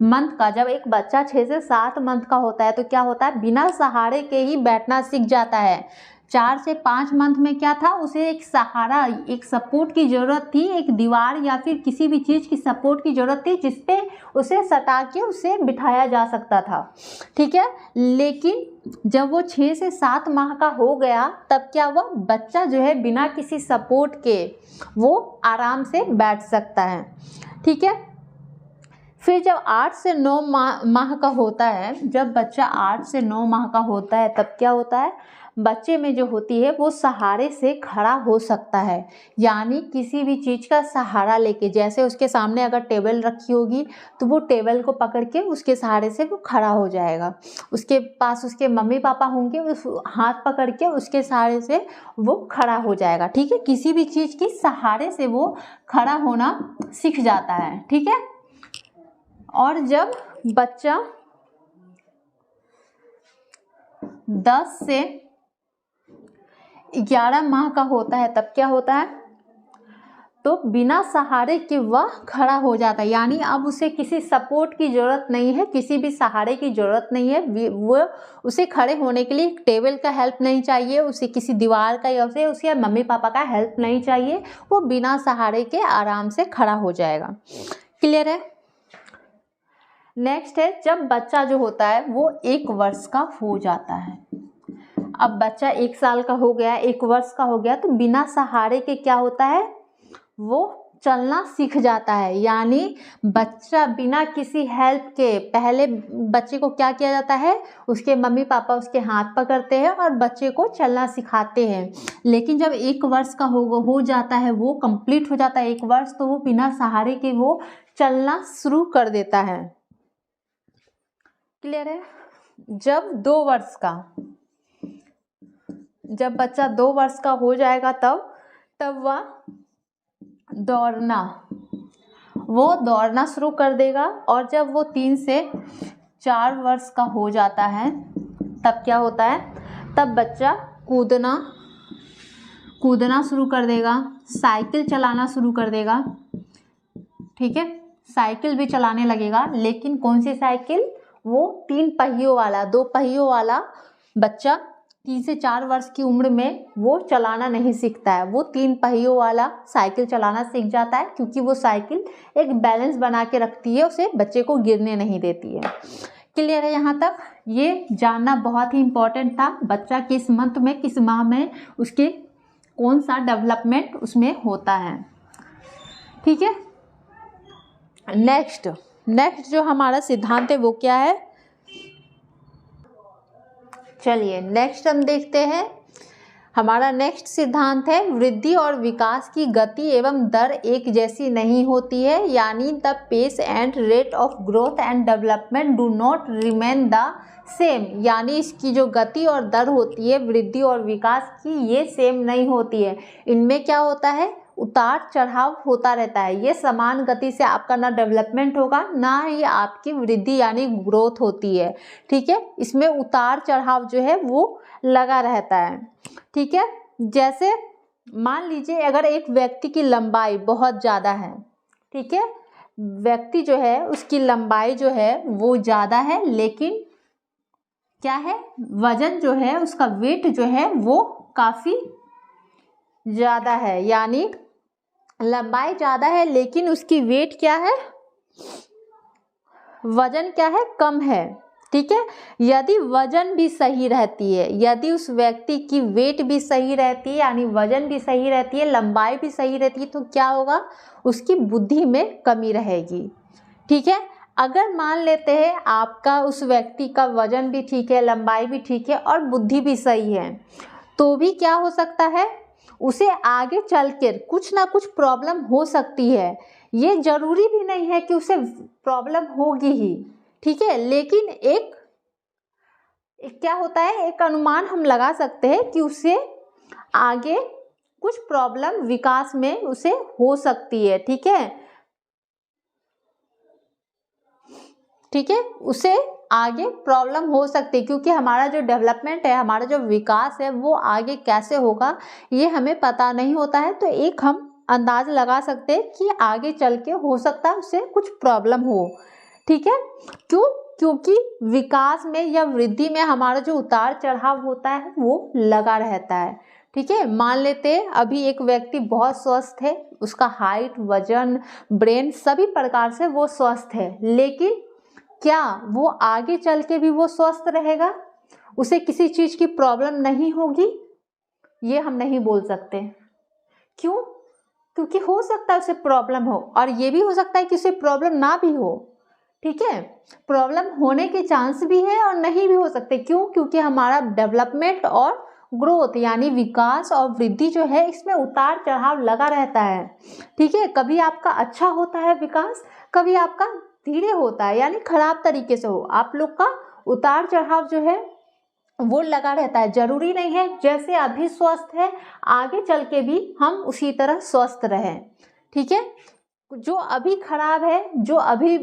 मंथ का, जब एक बच्चा 6 से 7 मंथ का होता है तो क्या होता है, बिना सहारे के ही बैठना सीख जाता है। 4 से 5 मंथ में क्या था, उसे एक सहारा, एक सपोर्ट की ज़रूरत थी, एक दीवार या फिर किसी भी चीज़ की सपोर्ट की ज़रूरत थी जिसपे उसे सटा के उसे बिठाया जा सकता था, ठीक है। लेकिन जब वो 6 से 7 माह का हो गया तब क्या हुआ, बच्चा जो है बिना किसी सपोर्ट के वो आराम से बैठ सकता है, ठीक है। फिर जब 8 से 9 माह का होता है, जब बच्चा 8 से 9 माह का होता है तब क्या होता है, बच्चे में जो होती है वो सहारे से खड़ा हो सकता है। यानी किसी भी चीज़ का सहारा लेके, जैसे उसके सामने अगर टेबल रखी होगी तो वो टेबल को पकड़ के उसके सहारे से वो खड़ा हो जाएगा। उसके पास उसके मम्मी पापा होंगे, उस हाथ पकड़ के उसके सहारे से वो खड़ा हो जाएगा, ठीक है। किसी भी चीज़ की सहारे से वो खड़ा होना सीख जाता है, ठीक है। और जब बच्चा 10 से 11 माह का होता है तब क्या होता है, तो बिना सहारे के वह खड़ा हो जाता है। यानी अब उसे किसी सपोर्ट की ज़रूरत नहीं है, किसी भी सहारे की ज़रूरत नहीं है। वो उसे खड़े होने के लिए टेबल का हेल्प नहीं चाहिए, उसे किसी दीवार का या फिर उसके मम्मी पापा का हेल्प नहीं चाहिए, वो बिना सहारे के आराम से खड़ा हो जाएगा। क्लियर है? नेक्स्ट है जब बच्चा जो होता है वो 1 वर्ष का हो जाता है। अब बच्चा 1 साल का हो गया, 1 वर्ष का हो गया, तो बिना सहारे के क्या होता है, वो चलना सीख जाता है। यानी बच्चा बिना किसी हेल्प के, पहले बच्चे को क्या किया जाता है, उसके मम्मी पापा उसके हाथ पकड़ते हैं और बच्चे को चलना सिखाते हैं। लेकिन जब 1 वर्ष का हो जाता है, वो कंप्लीट हो जाता है 1 वर्ष, तो वो बिना सहारे के वो चलना शुरू कर देता है। क्लियर है? जब 2 वर्ष का, जब बच्चा 2 वर्ष का हो जाएगा तब वह दौड़ना शुरू कर देगा। और जब वो 3 से 4 वर्ष का हो जाता है तब क्या होता है, तब बच्चा कूदना शुरू कर देगा, साइकिल चलाना शुरू कर देगा। ठीक है, साइकिल भी चलाने लगेगा, लेकिन कौन सी साइकिल, वो 3 पहियों वाला, 2 पहियों वाला बच्चा 3 से 4 वर्ष की उम्र में वो चलाना नहीं सीखता है, वो 3 पहियों वाला साइकिल चलाना सीख जाता है, क्योंकि वो साइकिल एक बैलेंस बना के रखती है, उसे बच्चे को गिरने नहीं देती है। क्लियर है यहाँ तक? ये जानना बहुत ही इम्पोर्टेंट था, बच्चा किस मंथ में, किस माह में उसके कौन सा डेवलपमेंट उसमें होता है। ठीक है, नेक्स्ट जो हमारा सिद्धांत है वो क्या है, चलिए नेक्स्ट हम देखते हैं। हमारा नेक्स्ट सिद्धांत है, वृद्धि और विकास की गति एवं दर एक जैसी नहीं होती है, यानी the pace and rate of growth and development do not remain the same. यानी इसकी जो गति और दर होती है वृद्धि और विकास की, ये सेम नहीं होती है। इनमें क्या होता है, उतार चढ़ाव होता रहता है। ये समान गति से आपका ना डेवलपमेंट होगा, ना ही आपकी वृद्धि यानी ग्रोथ होती है। ठीक है, इसमें उतार चढ़ाव जो है वो लगा रहता है। ठीक है, जैसे मान लीजिए अगर एक व्यक्ति की लंबाई बहुत ज़्यादा है, ठीक है, व्यक्ति जो है उसकी लंबाई जो है वो ज़्यादा है, लेकिन क्या है, वजन जो है उसका वेट जो है वो काफ़ी ज़्यादा है। यानी लंबाई ज़्यादा है लेकिन उसकी वेट क्या है, वजन क्या है, कम है। ठीक है, यदि वजन भी सही रहती है, यदि उस व्यक्ति की वेट भी सही रहती है, यानी वजन भी सही रहती है, लंबाई भी सही रहती है, तो क्या होगा, उसकी बुद्धि में कमी रहेगी। ठीक है, अगर मान लेते हैं आपका उस व्यक्ति का वजन भी ठीक है, लंबाई भी ठीक है और बुद्धि भी सही है, तो भी क्या हो सकता है, उसे आगे चलकर कुछ ना कुछ प्रॉब्लम हो सकती है। ये जरूरी भी नहीं है कि उसे प्रॉब्लम होगी ही। ठीक है, लेकिन एक क्या होता है, एक अनुमान हम लगा सकते हैं कि उसे आगे कुछ प्रॉब्लम विकास में उसे हो सकती है। ठीक है, ठीक है, उसे आगे प्रॉब्लम हो सकती है, क्योंकि हमारा जो डेवलपमेंट है, हमारा जो विकास है वो आगे कैसे होगा ये हमें पता नहीं होता है। तो एक हम अंदाज लगा सकते हैं कि आगे चल के हो सकता है उसे कुछ प्रॉब्लम हो। ठीक है, क्योंकि विकास में या वृद्धि में हमारा जो उतार चढ़ाव होता है वो लगा रहता है। ठीक है, मान लेते हैं अभी एक व्यक्ति बहुत स्वस्थ है, उसका हाइट, वजन, ब्रेन सभी प्रकार से वो स्वस्थ है, लेकिन क्या वो आगे चल के भी वो स्वस्थ रहेगा, उसे किसी चीज़ की प्रॉब्लम नहीं होगी, ये हम नहीं बोल सकते। क्यों? क्योंकि हो सकता है उसे प्रॉब्लम हो, और ये भी हो सकता है कि उसे प्रॉब्लम ना भी हो। ठीक है, प्रॉब्लम होने के चांस भी है और नहीं भी हो सकते। क्यों? क्योंकि हमारा डेवलपमेंट और ग्रोथ यानी विकास और वृद्धि जो है, इसमें उतार चढ़ाव लगा रहता है। ठीक है, कभी आपका अच्छा होता है विकास, कभी आपका धीरे होता है, यानी खराब तरीके से हो। आप लोग का उतार चढ़ाव जो है वो लगा रहता है। जरूरी नहीं है जैसे अभी स्वस्थ है आगे चल के भी हम उसी तरह स्वस्थ रहें। ठीक है, जो अभी खराब है, जो अभी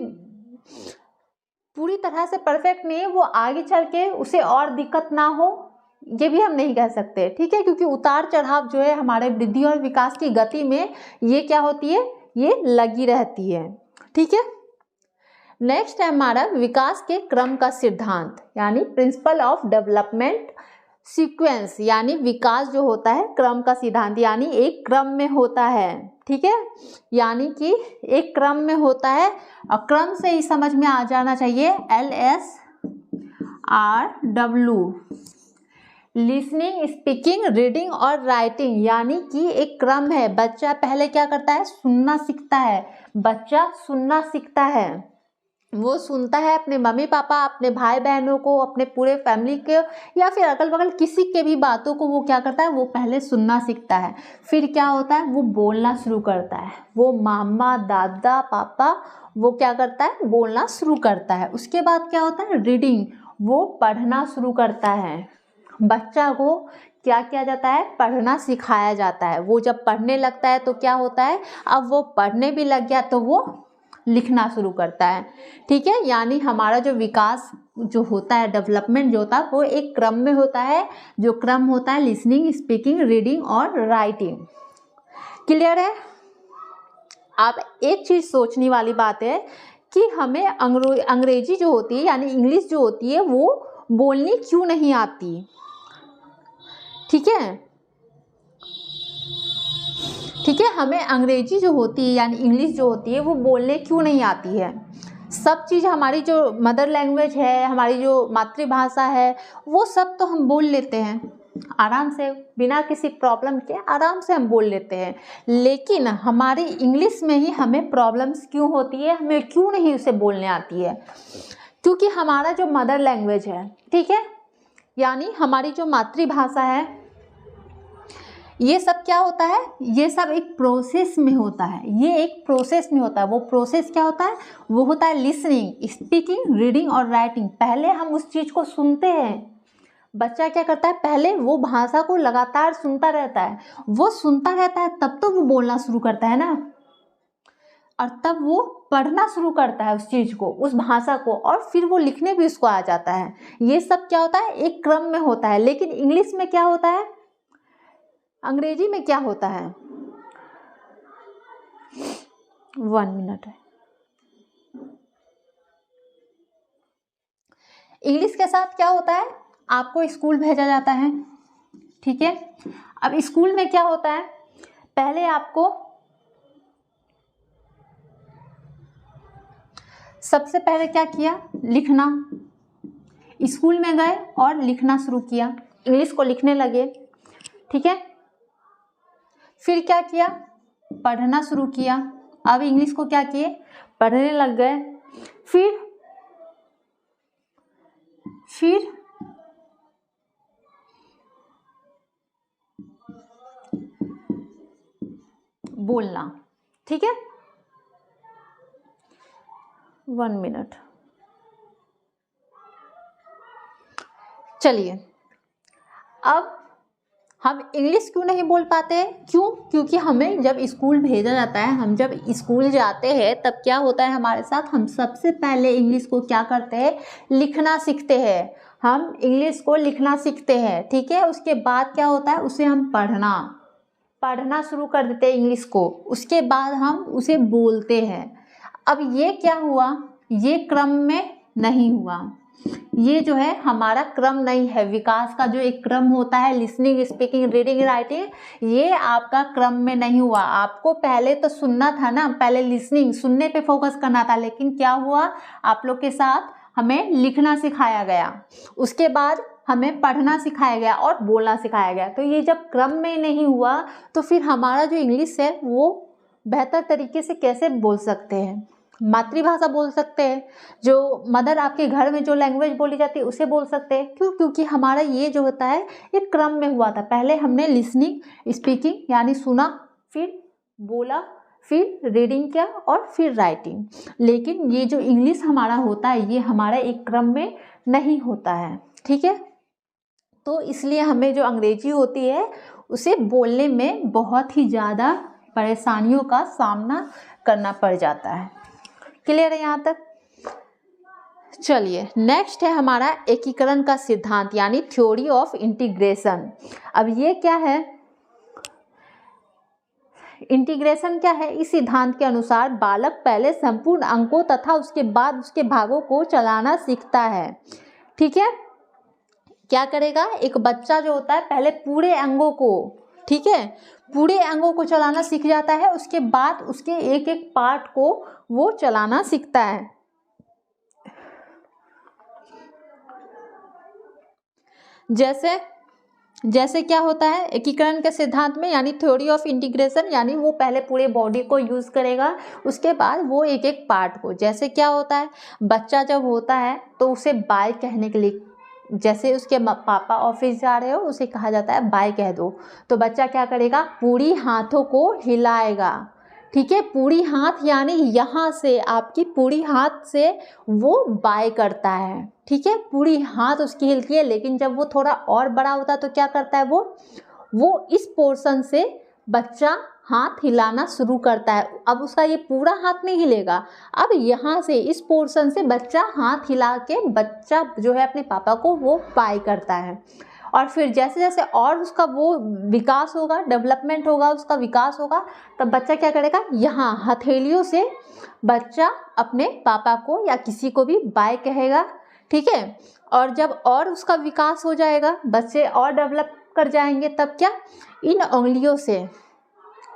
पूरी तरह से परफेक्ट नहीं है, वो आगे चल के उसे और दिक्कत ना हो, ये भी हम नहीं कह सकते। ठीक है, क्योंकि उतार चढ़ाव जो है हमारे वृद्धि और विकास की गति में ये क्या होती है, ये लगी रहती है। ठीक है, नेक्स्ट है हमारा विकास के क्रम का सिद्धांत, यानी प्रिंसिपल ऑफ डेवलपमेंट सीक्वेंस, यानी विकास जो होता है क्रम का सिद्धांत, यानी एक क्रम में होता है। ठीक है, यानी कि एक क्रम में होता है, और क्रम से ही समझ में आ जाना चाहिए LSRW, लिसनिंग, स्पीकिंग, रीडिंग और राइटिंग, यानी कि एक क्रम है। बच्चा पहले क्या करता है, सुनना सीखता है। बच्चा सुनना सीखता है, वो सुनता है अपने मम्मी पापा, अपने भाई बहनों को, अपने पूरे फैमिली के या फिर अगल बगल किसी के भी बातों को वो क्या करता है, वो पहले सुनना सीखता है। फिर क्या होता है, वो बोलना शुरू करता है। वो मामा, दादा, पापा, वो क्या करता है, बोलना शुरू करता है। उसके बाद क्या होता है, रीडिंग, वो पढ़ना शुरू करता है। बच्चा को क्या किया जाता है, पढ़ना सिखाया जाता है। वो जब पढ़ने लगता है तो क्या होता है, अब वो पढ़ने भी लग गया तो वो लिखना शुरू करता है। ठीक है, यानी हमारा जो विकास जो होता है, डेवलपमेंट जो होता है, वो एक क्रम में होता है। जो क्रम होता है लिसनिंग, स्पीकिंग, रीडिंग और राइटिंग। क्लियर है। आप एक चीज़ सोचने वाली बात है कि हमें अंग्रेजी जो होती है यानी इंग्लिश जो होती है वो बोलनी क्यों नहीं आती। ठीक है, ठीक है, हमें अंग्रेजी जो होती है यानी इंग्लिश जो होती है वो बोलने क्यों नहीं आती है। सब चीज़ हमारी जो मदर लैंग्वेज है, हमारी जो मातृभाषा है, वो सब तो हम बोल लेते हैं आराम से, बिना किसी प्रॉब्लम के आराम से हम बोल लेते हैं। लेकिन हमारी इंग्लिश में ही हमें प्रॉब्लम्स क्यों होती है, हमें क्यों नहीं उसे बोलने आती है, क्योंकि हमारा जो मदर लैंग्वेज है, ठीक है, यानी हमारी जो मातृभाषा है, ये सब क्या होता है, ये सब एक प्रोसेस में होता है। ये एक प्रोसेस में होता है। वो प्रोसेस क्या होता है, वो होता है लिसनिंग, स्पीकिंग, रीडिंग और राइटिंग। पहले हम उस चीज़ को सुनते हैं। बच्चा क्या करता है, पहले वो भाषा को लगातार सुनता रहता है। वो सुनता रहता है तब तो वो बोलना शुरू करता है ना, और तब वो पढ़ना शुरू करता है उस चीज़ को, उस भाषा को, और फिर वो लिखने भी उसको आ जाता है। ये सब क्या होता है, एक क्रम में होता है। लेकिन इंग्लिश में क्या होता है, अंग्रेजी में क्या होता है, 1 मिनट है। इंग्लिश के साथ क्या होता है, आपको स्कूल भेजा जाता है। ठीक है, अब स्कूल में क्या होता है, पहले आपको सबसे पहले क्या किया, लिखना। स्कूल में गए और लिखना शुरू किया, इंग्लिश को लिखने लगे। ठीक है, फिर क्या किया, पढ़ना शुरू किया। अब इंग्लिश को क्या किए, पढ़ने लग गए। फिर बोलना। ठीक है, 1 मिनट। चलिए, अब हम इंग्लिश क्यों नहीं बोल पाते हैं, क्यों, क्योंकि हमें जब स्कूल भेजा जाता है, हम जब स्कूल जाते हैं तब क्या होता है हमारे साथ, हम सबसे पहले इंग्लिश को क्या करते हैं, लिखना सीखते हैं। हम इंग्लिश को लिखना सीखते हैं। ठीक है, उसके बाद क्या होता है, उसे हम पढ़ना शुरू कर देते हैं इंग्लिश को। उसके बाद हम उसे बोलते हैं। अब ये क्या हुआ, ये क्रम में नहीं हुआ। ये जो है हमारा क्रम नहीं है। विकास का जो एक क्रम होता है, लिसनिंग, स्पीकिंग, रीडिंग, राइटिंग, ये आपका क्रम में नहीं हुआ। आपको पहले तो सुनना था ना, पहले लिसनिंग, सुनने पे फोकस करना था। लेकिन क्या हुआ, आप लोग के साथ हमें लिखना सिखाया गया, उसके बाद हमें पढ़ना सिखाया गया और बोलना सिखाया गया। तो ये जब क्रम में नहीं हुआ तो फिर हमारा जो इंग्लिश है वो बेहतर तरीके से कैसे बोल सकते हैं, मातृभाषा बोल सकते हैं, जो मदर आपके घर में जो लैंग्वेज बोली जाती है उसे बोल सकते हैं। क्यों, क्योंकि हमारा ये जो होता है एक क्रम में हुआ था। पहले हमने लिसनिंग, स्पीकिंग यानी सुना, फिर बोला, फिर रीडिंग किया और फिर राइटिंग। लेकिन ये जो इंग्लिश हमारा होता है ये हमारा एक क्रम में नहीं होता है। ठीक है, तो इसलिए हमें जो अंग्रेजी होती है उसे बोलने में बहुत ही ज़्यादा परेशानियों का सामना करना पड़ जाता है। क्लियर है यहाँ तक। चलिए, नेक्स्ट है हमारा एकीकरण का सिद्धांत यानी थ्योरी ऑफ इंटीग्रेशन। अब ये क्या है, इंटीग्रेशन क्या है, इस सिद्धांत के अनुसार बालक पहले संपूर्ण अंकों तथा उसके बाद उसके भागों को चलाना सीखता है। ठीक है, क्या करेगा, एक बच्चा जो होता है पहले पूरे अंगों को, ठीक है, पूरे अंगों को चलाना सीख जाता है। उसके बाद उसके एक एक पार्ट को वो चलाना सीखता है। जैसे जैसे क्या होता है एकीकरण के सिद्धांत में, यानी थ्योरी ऑफ इंटीग्रेशन, यानी वो पहले पूरे बॉडी को यूज़ करेगा, उसके बाद वो एक एक पार्ट को। जैसे क्या होता है, बच्चा जब होता है तो उसे बाय कहने के लिए, जैसे उसके पापा ऑफिस जा रहे हो उसे कहा जाता है बाय कह दो, तो बच्चा क्या करेगा, पूरी हाथों को हिलाएगा। ठीक है, पूरी हाथ यानी यहाँ से आपकी पूरी हाथ से वो बाय करता है। ठीक है, पूरी हाथ उसकी हिलती है, लेकिन जब वो थोड़ा और बड़ा होता है तो क्या करता है, वो इस पोर्शन से बच्चा हाथ हिलाना शुरू करता है। अब उसका ये पूरा हाथ नहीं हिलेगा, अब यहाँ से इस पोर्शन से बच्चा हाथ हिला के बच्चा जो है अपने पापा को वो बाय करता है। और फिर जैसे जैसे और उसका वो विकास होगा, डेवलपमेंट होगा, उसका विकास होगा, तब बच्चा क्या करेगा, यहाँ हथेलियों से बच्चा अपने पापा को या किसी को भी बाय कहेगा। ठीक है, और जब और उसका विकास हो जाएगा, बच्चे और डेवलप कर जाएंगे, तब क्या, इन उंगलियों से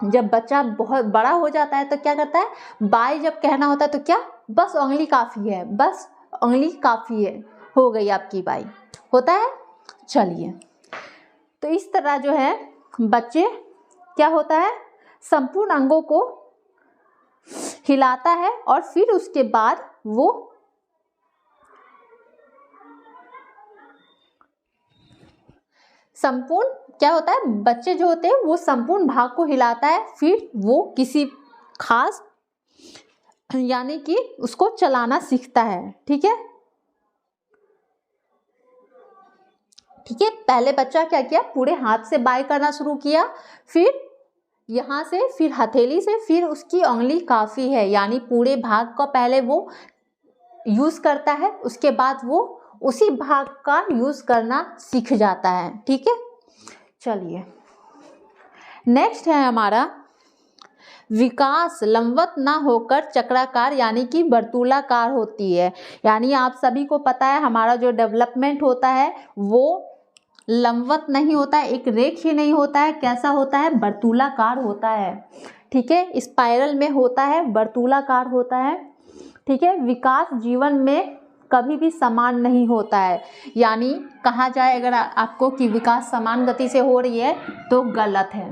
जब बच्चा बहुत बड़ा हो जाता है तो क्या करता है, बाय जब कहना होता है तो क्या, बस उंगली काफ़ी है, बस उंगली काफ़ी है, हो गई आपकी बाय, होता है। चलिए, तो इस तरह जो है बच्चे क्या होता है, संपूर्ण अंगों को हिलाता है और फिर उसके बाद वो संपूर्ण क्या होता है, बच्चे जो होते हैं वो संपूर्ण भाग को हिलाता है, फिर वो किसी खास यानी कि उसको चलाना सीखता है। ठीक है, ठीक है, पहले बच्चा क्या किया, पूरे हाथ से बाय करना शुरू किया, फिर यहाँ से, फिर हथेली से, फिर उसकी उंगली काफ़ी है, यानी पूरे भाग का पहले वो यूज़ करता है, उसके बाद वो उसी भाग का यूज़ करना सीख जाता है। ठीक है, चलिए नेक्स्ट है हमारा विकास लंबवत ना होकर चक्राकार यानी कि वर्तुलाकार होती है। यानी आप सभी को पता है हमारा जो डेवलपमेंट होता है वो लंबवत नहीं होता है, एक रेखीय नहीं होता है, कैसा होता है, वर्तुलाकार होता है। ठीक है, स्पाइरल में होता है, वर्तुलाकार होता है। ठीक है, विकास जीवन में कभी भी समान नहीं होता है, यानी कहा जाए अगर आपको कि विकास समान गति से हो रही है तो गलत है।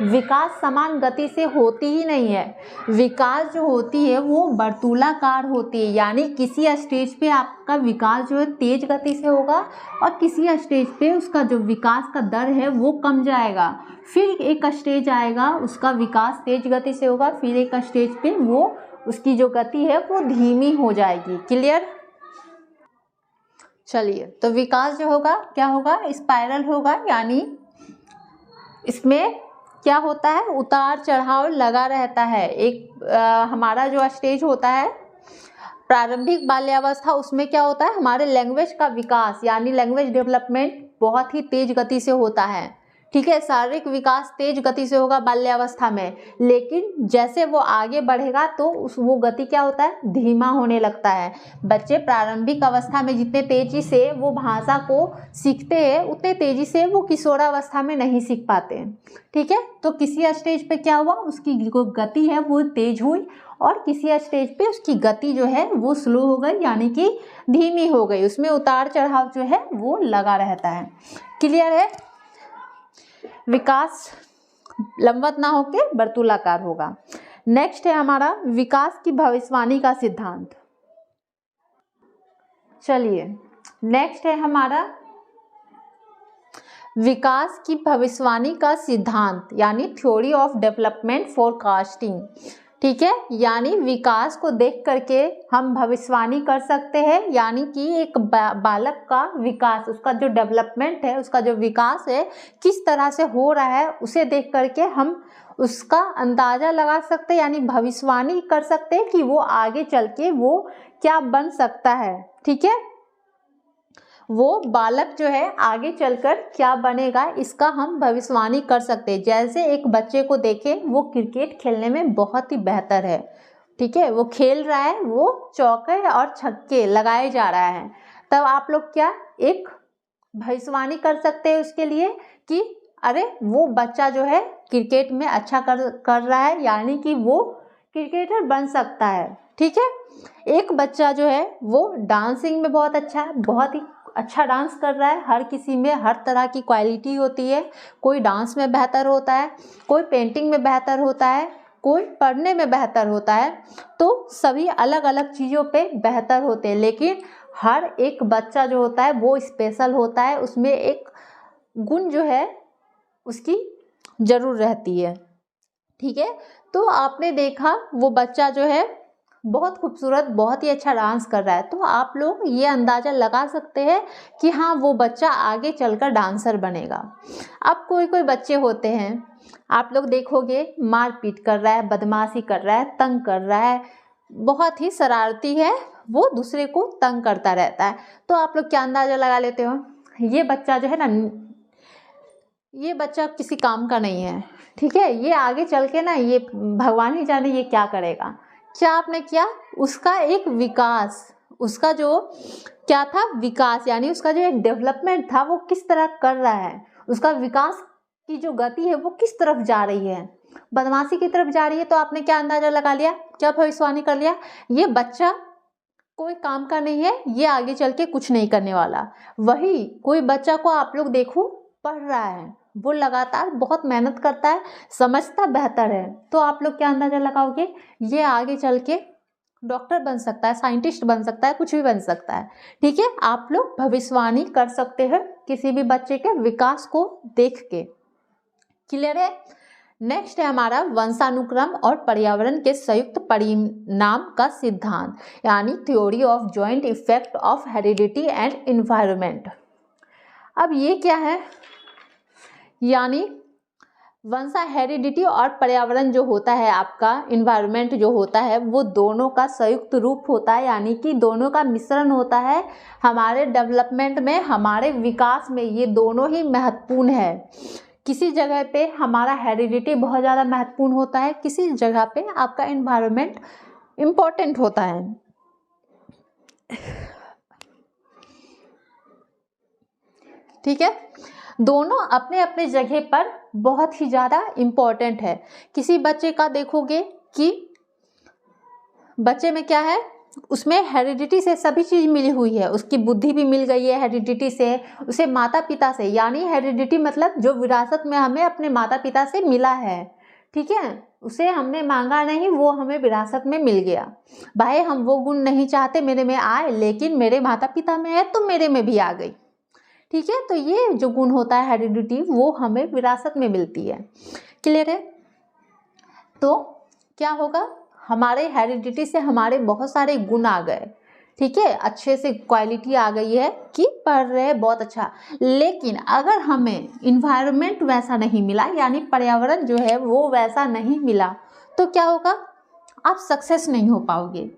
विकास समान गति से होती ही नहीं है, विकास जो होती है वो वर्तुलाकार होती है, यानी किसी स्टेज पे आपका विकास जो है तेज गति से होगा और किसी स्टेज पे उसका जो विकास का दर है वो कम जाएगा, फिर एक स्टेज आएगा उसका विकास तेज गति से होगा, फिर एक स्टेज पे वो उसकी जो गति है वो धीमी हो जाएगी। क्लियर। चलिए, तो विकास जो होगा क्या होगा, स्पाइरल होगा, यानी इसमें क्या होता है, उतार चढ़ाव लगा रहता है। एक हमारा जो स्टेज होता है प्रारंभिक बाल्यावस्था, उसमें क्या होता है, हमारे लैंग्वेज का विकास यानी लैंग्वेज डेवलपमेंट बहुत ही तेज गति से होता है। ठीक है, शारीरिक विकास तेज गति से होगा बाल्यावस्था में, लेकिन जैसे वो आगे बढ़ेगा तो वो गति क्या होता है, धीमा होने लगता है। बच्चे प्रारंभिक अवस्था में जितने तेजी से वो भाषा को सीखते हैं उतने तेजी से वो किशोरावस्था में नहीं सीख पाते। ठीक है, तो किसी स्टेज पे क्या हुआ, उसकी जो गति है वो तेज हुई और किसी स्टेज पे उसकी गति जो है वो स्लो हो गई यानी कि धीमी हो गई, उसमें उतार चढ़ाव जो है वो लगा रहता है। क्लियर है। विकास लंबवत ना होके वर्तुलाकार होगा। नेक्स्ट है हमारा विकास की भविष्यवाणी का सिद्धांत। चलिए, नेक्स्ट है हमारा विकास की भविष्यवाणी का सिद्धांत यानी थ्योरी ऑफ डेवलपमेंट फोरकास्टिंग। ठीक है, यानी विकास को देख करके हम भविष्यवाणी कर सकते हैं, यानी कि एक बालक का विकास, उसका जो डेवलपमेंट है, उसका जो विकास है किस तरह से हो रहा है उसे देख करके हम उसका अंदाज़ा लगा सकते हैं, यानी भविष्यवाणी कर सकते हैं कि वो आगे चल के वो क्या बन सकता है। ठीक है, वो बालक जो है आगे चलकर क्या बनेगा इसका हम भविष्यवाणी कर सकते हैं। जैसे एक बच्चे को देखें, वो क्रिकेट खेलने में बहुत ही बेहतर है। ठीक है, वो खेल रहा है, वो चौके और छक्के लगाए जा रहा है, तब आप लोग क्या एक भविष्यवाणी कर सकते हैं उसके लिए कि अरे वो बच्चा जो है क्रिकेट में अच्छा कर रहा है, यानी कि वो क्रिकेटर बन सकता है। ठीक है, एक बच्चा जो है वो डांसिंग में बहुत अच्छा है, बहुत ही अच्छा डांस कर रहा है, हर किसी में हर तरह की क्वालिटी होती है, कोई डांस में बेहतर होता है, कोई पेंटिंग में बेहतर होता है, कोई पढ़ने में बेहतर होता है, तो सभी अलग अलग चीज़ों पे बेहतर होते हैं, लेकिन हर एक बच्चा जो होता है वो स्पेशल होता है, उसमें एक गुण जो है उसकी ज़रूर रहती है। ठीक है, तो आपने देखा वो बच्चा जो है बहुत खूबसूरत, बहुत ही अच्छा डांस कर रहा है, तो आप लोग ये अंदाज़ा लगा सकते हैं कि हाँ वो बच्चा आगे चलकर डांसर बनेगा। अब कोई कोई बच्चे होते हैं, आप लोग देखोगे मारपीट कर रहा है, बदमाशी कर रहा है, तंग कर रहा है, बहुत ही शरारती है, वो दूसरे को तंग करता रहता है, तो आप लोग क्या अंदाज़ा लगा लेते हो, ये बच्चा जो है ना, ये बच्चा किसी काम का नहीं है। ठीक है, ये आगे चल के ना, ये भगवान ही जाने ये क्या करेगा। क्या आपने किया, उसका एक विकास, उसका जो क्या था विकास, यानी उसका जो एक डेवलपमेंट था वो किस तरह कर रहा है, उसका विकास की जो गति है वो किस तरफ जा रही है, बदमाशी की तरफ जा रही है। तो आपने क्या अंदाजा लगा लिया, क्या भविष्यवाणी कर लिया, ये बच्चा कोई काम का नहीं है, ये आगे चल के कुछ नहीं करने वाला। वही कोई बच्चा को आप लोग देखो पढ़ रहा है, वो लगातार बहुत मेहनत करता है, समझता बेहतर है, तो आप लोग क्या अंदाजा लगाओगे, ये आगे चल के डॉक्टर बन सकता है, साइंटिस्ट बन सकता है, कुछ भी बन सकता है। ठीक है, आप लोग भविष्यवाणी कर सकते हैं किसी भी बच्चे के विकास को देख के। क्लियर है। नेक्स्ट है हमारा वंशानुक्रम और पर्यावरण के संयुक्त परिणाम का सिद्धांत, यानी theory of joint effect of heredity and environment. अब ये क्या है, यानी हेरिडिटी और पर्यावरण जो होता है, आपका एनवायरनमेंट जो होता है, वो दोनों का संयुक्त रूप होता है, यानी कि दोनों का मिश्रण होता है हमारे डेवलपमेंट में, हमारे विकास में, ये दोनों ही महत्वपूर्ण है। किसी जगह पे हमारा हेरिडिटी बहुत ज़्यादा महत्वपूर्ण होता है, किसी जगह पे आपका एनवायरनमेंट इम्पोर्टेंट होता है। ठीक है, दोनों अपने अपने जगह पर बहुत ही ज़्यादा इम्पोर्टेंट है। किसी बच्चे का देखोगे कि बच्चे में क्या है, उसमें हेरिडिटी से सभी चीज़ मिली हुई है, उसकी बुद्धि भी मिल गई है हेरिडिटी से, उसे माता पिता से, यानी हेरिडिटी मतलब जो विरासत में हमें अपने माता पिता से मिला है। ठीक है, उसे हमने मांगा नहीं, वो हमें विरासत में मिल गया। भाई हम वो गुण नहीं चाहते मेरे में आए, लेकिन मेरे माता पिता में है तो मेरे में भी आ गई। ठीक है, तो ये जो गुण होता है हेरिडिटी, वो हमें विरासत में मिलती है। क्लियर है। तो क्या होगा, हमारे हेरिडिटी से हमारे बहुत सारे गुण आ गए। ठीक है, अच्छे से क्वालिटी आ गई है कि पढ़ रहे हैं बहुत अच्छा, लेकिन अगर हमें इन्वायरमेंट वैसा नहीं मिला, यानी पर्यावरण जो है वो वैसा नहीं मिला, तो क्या होगा, आप सक्सेस नहीं हो पाओगे।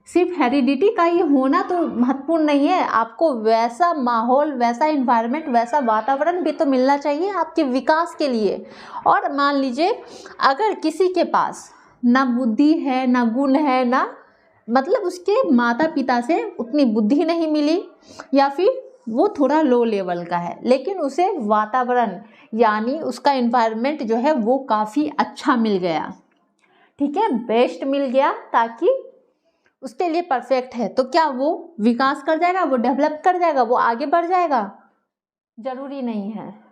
सिर्फ हेरिडिटी का ही होना तो महत्वपूर्ण नहीं है, आपको वैसा माहौल, वैसा इन्वायरमेंट, वैसा वातावरण भी तो मिलना चाहिए आपके विकास के लिए। और मान लीजिए अगर किसी के पास ना बुद्धि है, ना गुण है, ना मतलब उसके माता पिता से उतनी बुद्धि नहीं मिली, या फिर वो थोड़ा लो लेवल का है, लेकिन उसे वातावरण यानी उसका इन्वायरमेंट जो है वो काफ़ी अच्छा मिल गया। ठीक है, बेस्ट मिल गया, ताकि उसके लिए परफेक्ट है, तो क्या वो विकास कर जाएगा, वो डेवलप कर जाएगा, वो आगे बढ़ जाएगा? जरूरी नहीं है।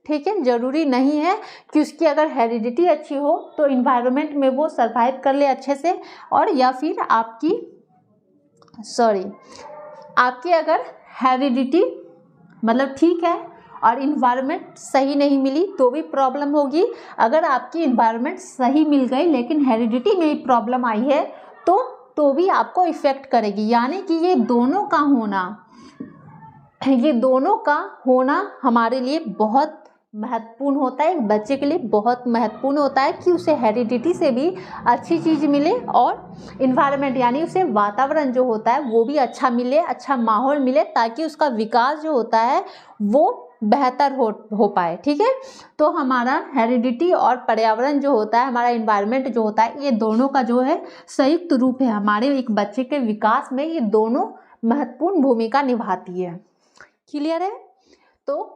ठीक है, जरूरी नहीं है कि उसकी अगर हेरिडिटी अच्छी हो तो इन्वायरमेंट में वो सरवाइव कर ले अच्छे से, और या फिर आपकी अगर हेरिडिटी मतलब ठीक है और इन्वायरमेंट सही नहीं मिली तो भी प्रॉब्लम होगी। अगर आपकी इन्वायरमेंट सही मिल गई लेकिन हेरिडिटी में ही प्रॉब्लम आई है तो भी आपको इफ़ेक्ट करेगी। यानी कि ये दोनों का होना हमारे लिए बहुत महत्वपूर्ण होता है, एक बच्चे के लिए बहुत महत्वपूर्ण होता है कि उसे हेरिडिटी से भी अच्छी चीज़ मिले और इन्वायरमेंट यानी उसे वातावरण जो होता है वो भी अच्छा मिले, अच्छा माहौल मिले, ताकि उसका विकास जो होता है वो बेहतर हो पाए। ठीक है, तो हमारा हेरिडिटी और पर्यावरण जो होता है, हमारा इन्वायरमेंट जो होता है, ये दोनों का जो है संयुक्त रूप है। हमारे एक बच्चे के विकास में ये दोनों महत्वपूर्ण भूमिका निभाती है। क्लियर है। तो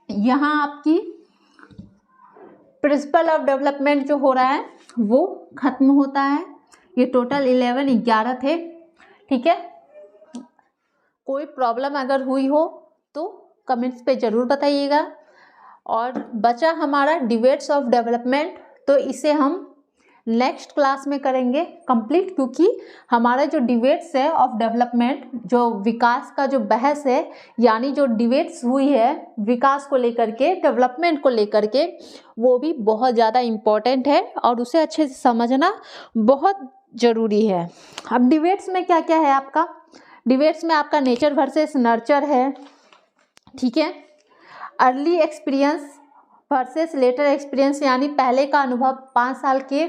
यहाँ आपकी प्रिंसिपल ऑफ डेवलपमेंट जो हो रहा है वो खत्म होता है। ये टोटल 11 थे। ठीक है, कोई प्रॉब्लम अगर हुई हो तो कमेंट्स पे ज़रूर बताइएगा। और बचा हमारा डिबेट्स ऑफ डेवलपमेंट, तो इसे हम नेक्स्ट क्लास में करेंगे कंप्लीट, क्योंकि हमारा जो डिबेट्स है ऑफ डेवलपमेंट, जो विकास का जो बहस है, यानी जो डिबेट्स हुई है विकास को लेकर के, डेवलपमेंट को लेकर के, वो भी बहुत ज़्यादा इम्पोर्टेंट है और उसे अच्छे से समझना बहुत ज़रूरी है। अब डिबेट्स में क्या क्या है आपका, डिबेट्स में आपका नेचर वर्सेस नर्चर है, ठीक है। Early experience versus later experience, यानी पहले का अनुभव, 5 साल के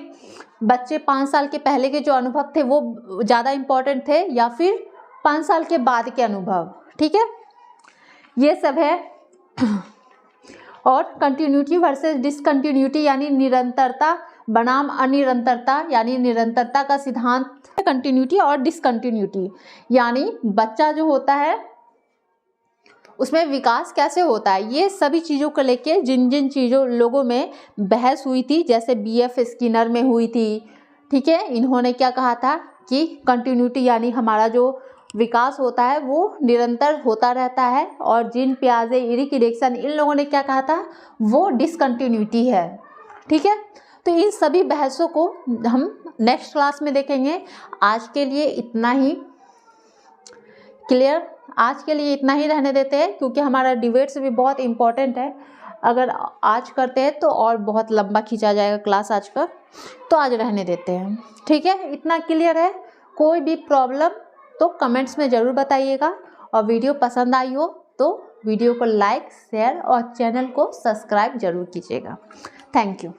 बच्चे 5 साल के पहले के जो अनुभव थे वो ज़्यादा इम्पोर्टेंट थे या फिर 5 साल के बाद के अनुभव, ठीक है, ये सब है। और कंटिन्यूटी वर्सेस डिसकंटिन्यूटी, यानी निरंतरता बनाम अनिरंतरता, यानी निरंतरता का सिद्धांत, कंटिन्यूटी और डिसकंटिन्यूटी, यानी बच्चा जो होता है उसमें विकास कैसे होता है, ये सभी चीज़ों को लेके जिन जिन चीज़ों लोगों में बहस हुई थी, जैसे BF स्किनर में हुई थी, ठीक है, इन्होंने क्या कहा था कि कंटिन्यूटी यानी हमारा जो विकास होता है वो निरंतर होता रहता है, और जिन पियाजे, इरिक, इरिक्सन, इन लोगों ने क्या कहा था, वो डिसकंटिन्यूटी है, ठीक है। तो इन सभी बहसों को हम नेक्स्ट क्लास में देखेंगे। आज के लिए इतना ही क्लियर, आज के लिए इतना ही रहने देते हैं, क्योंकि हमारा डिबेट्स भी बहुत इम्पोर्टेंट है। अगर आज करते हैं तो और बहुत लंबा खींचा जाएगा क्लास आज का, तो आज रहने देते हैं, ठीक है, इतना क्लियर है। कोई भी प्रॉब्लम तो कमेंट्स में ज़रूर बताइएगा, और वीडियो पसंद आई हो तो वीडियो को लाइक, शेयर और चैनल को सब्सक्राइब ज़रूर कीजिएगा। Thank you.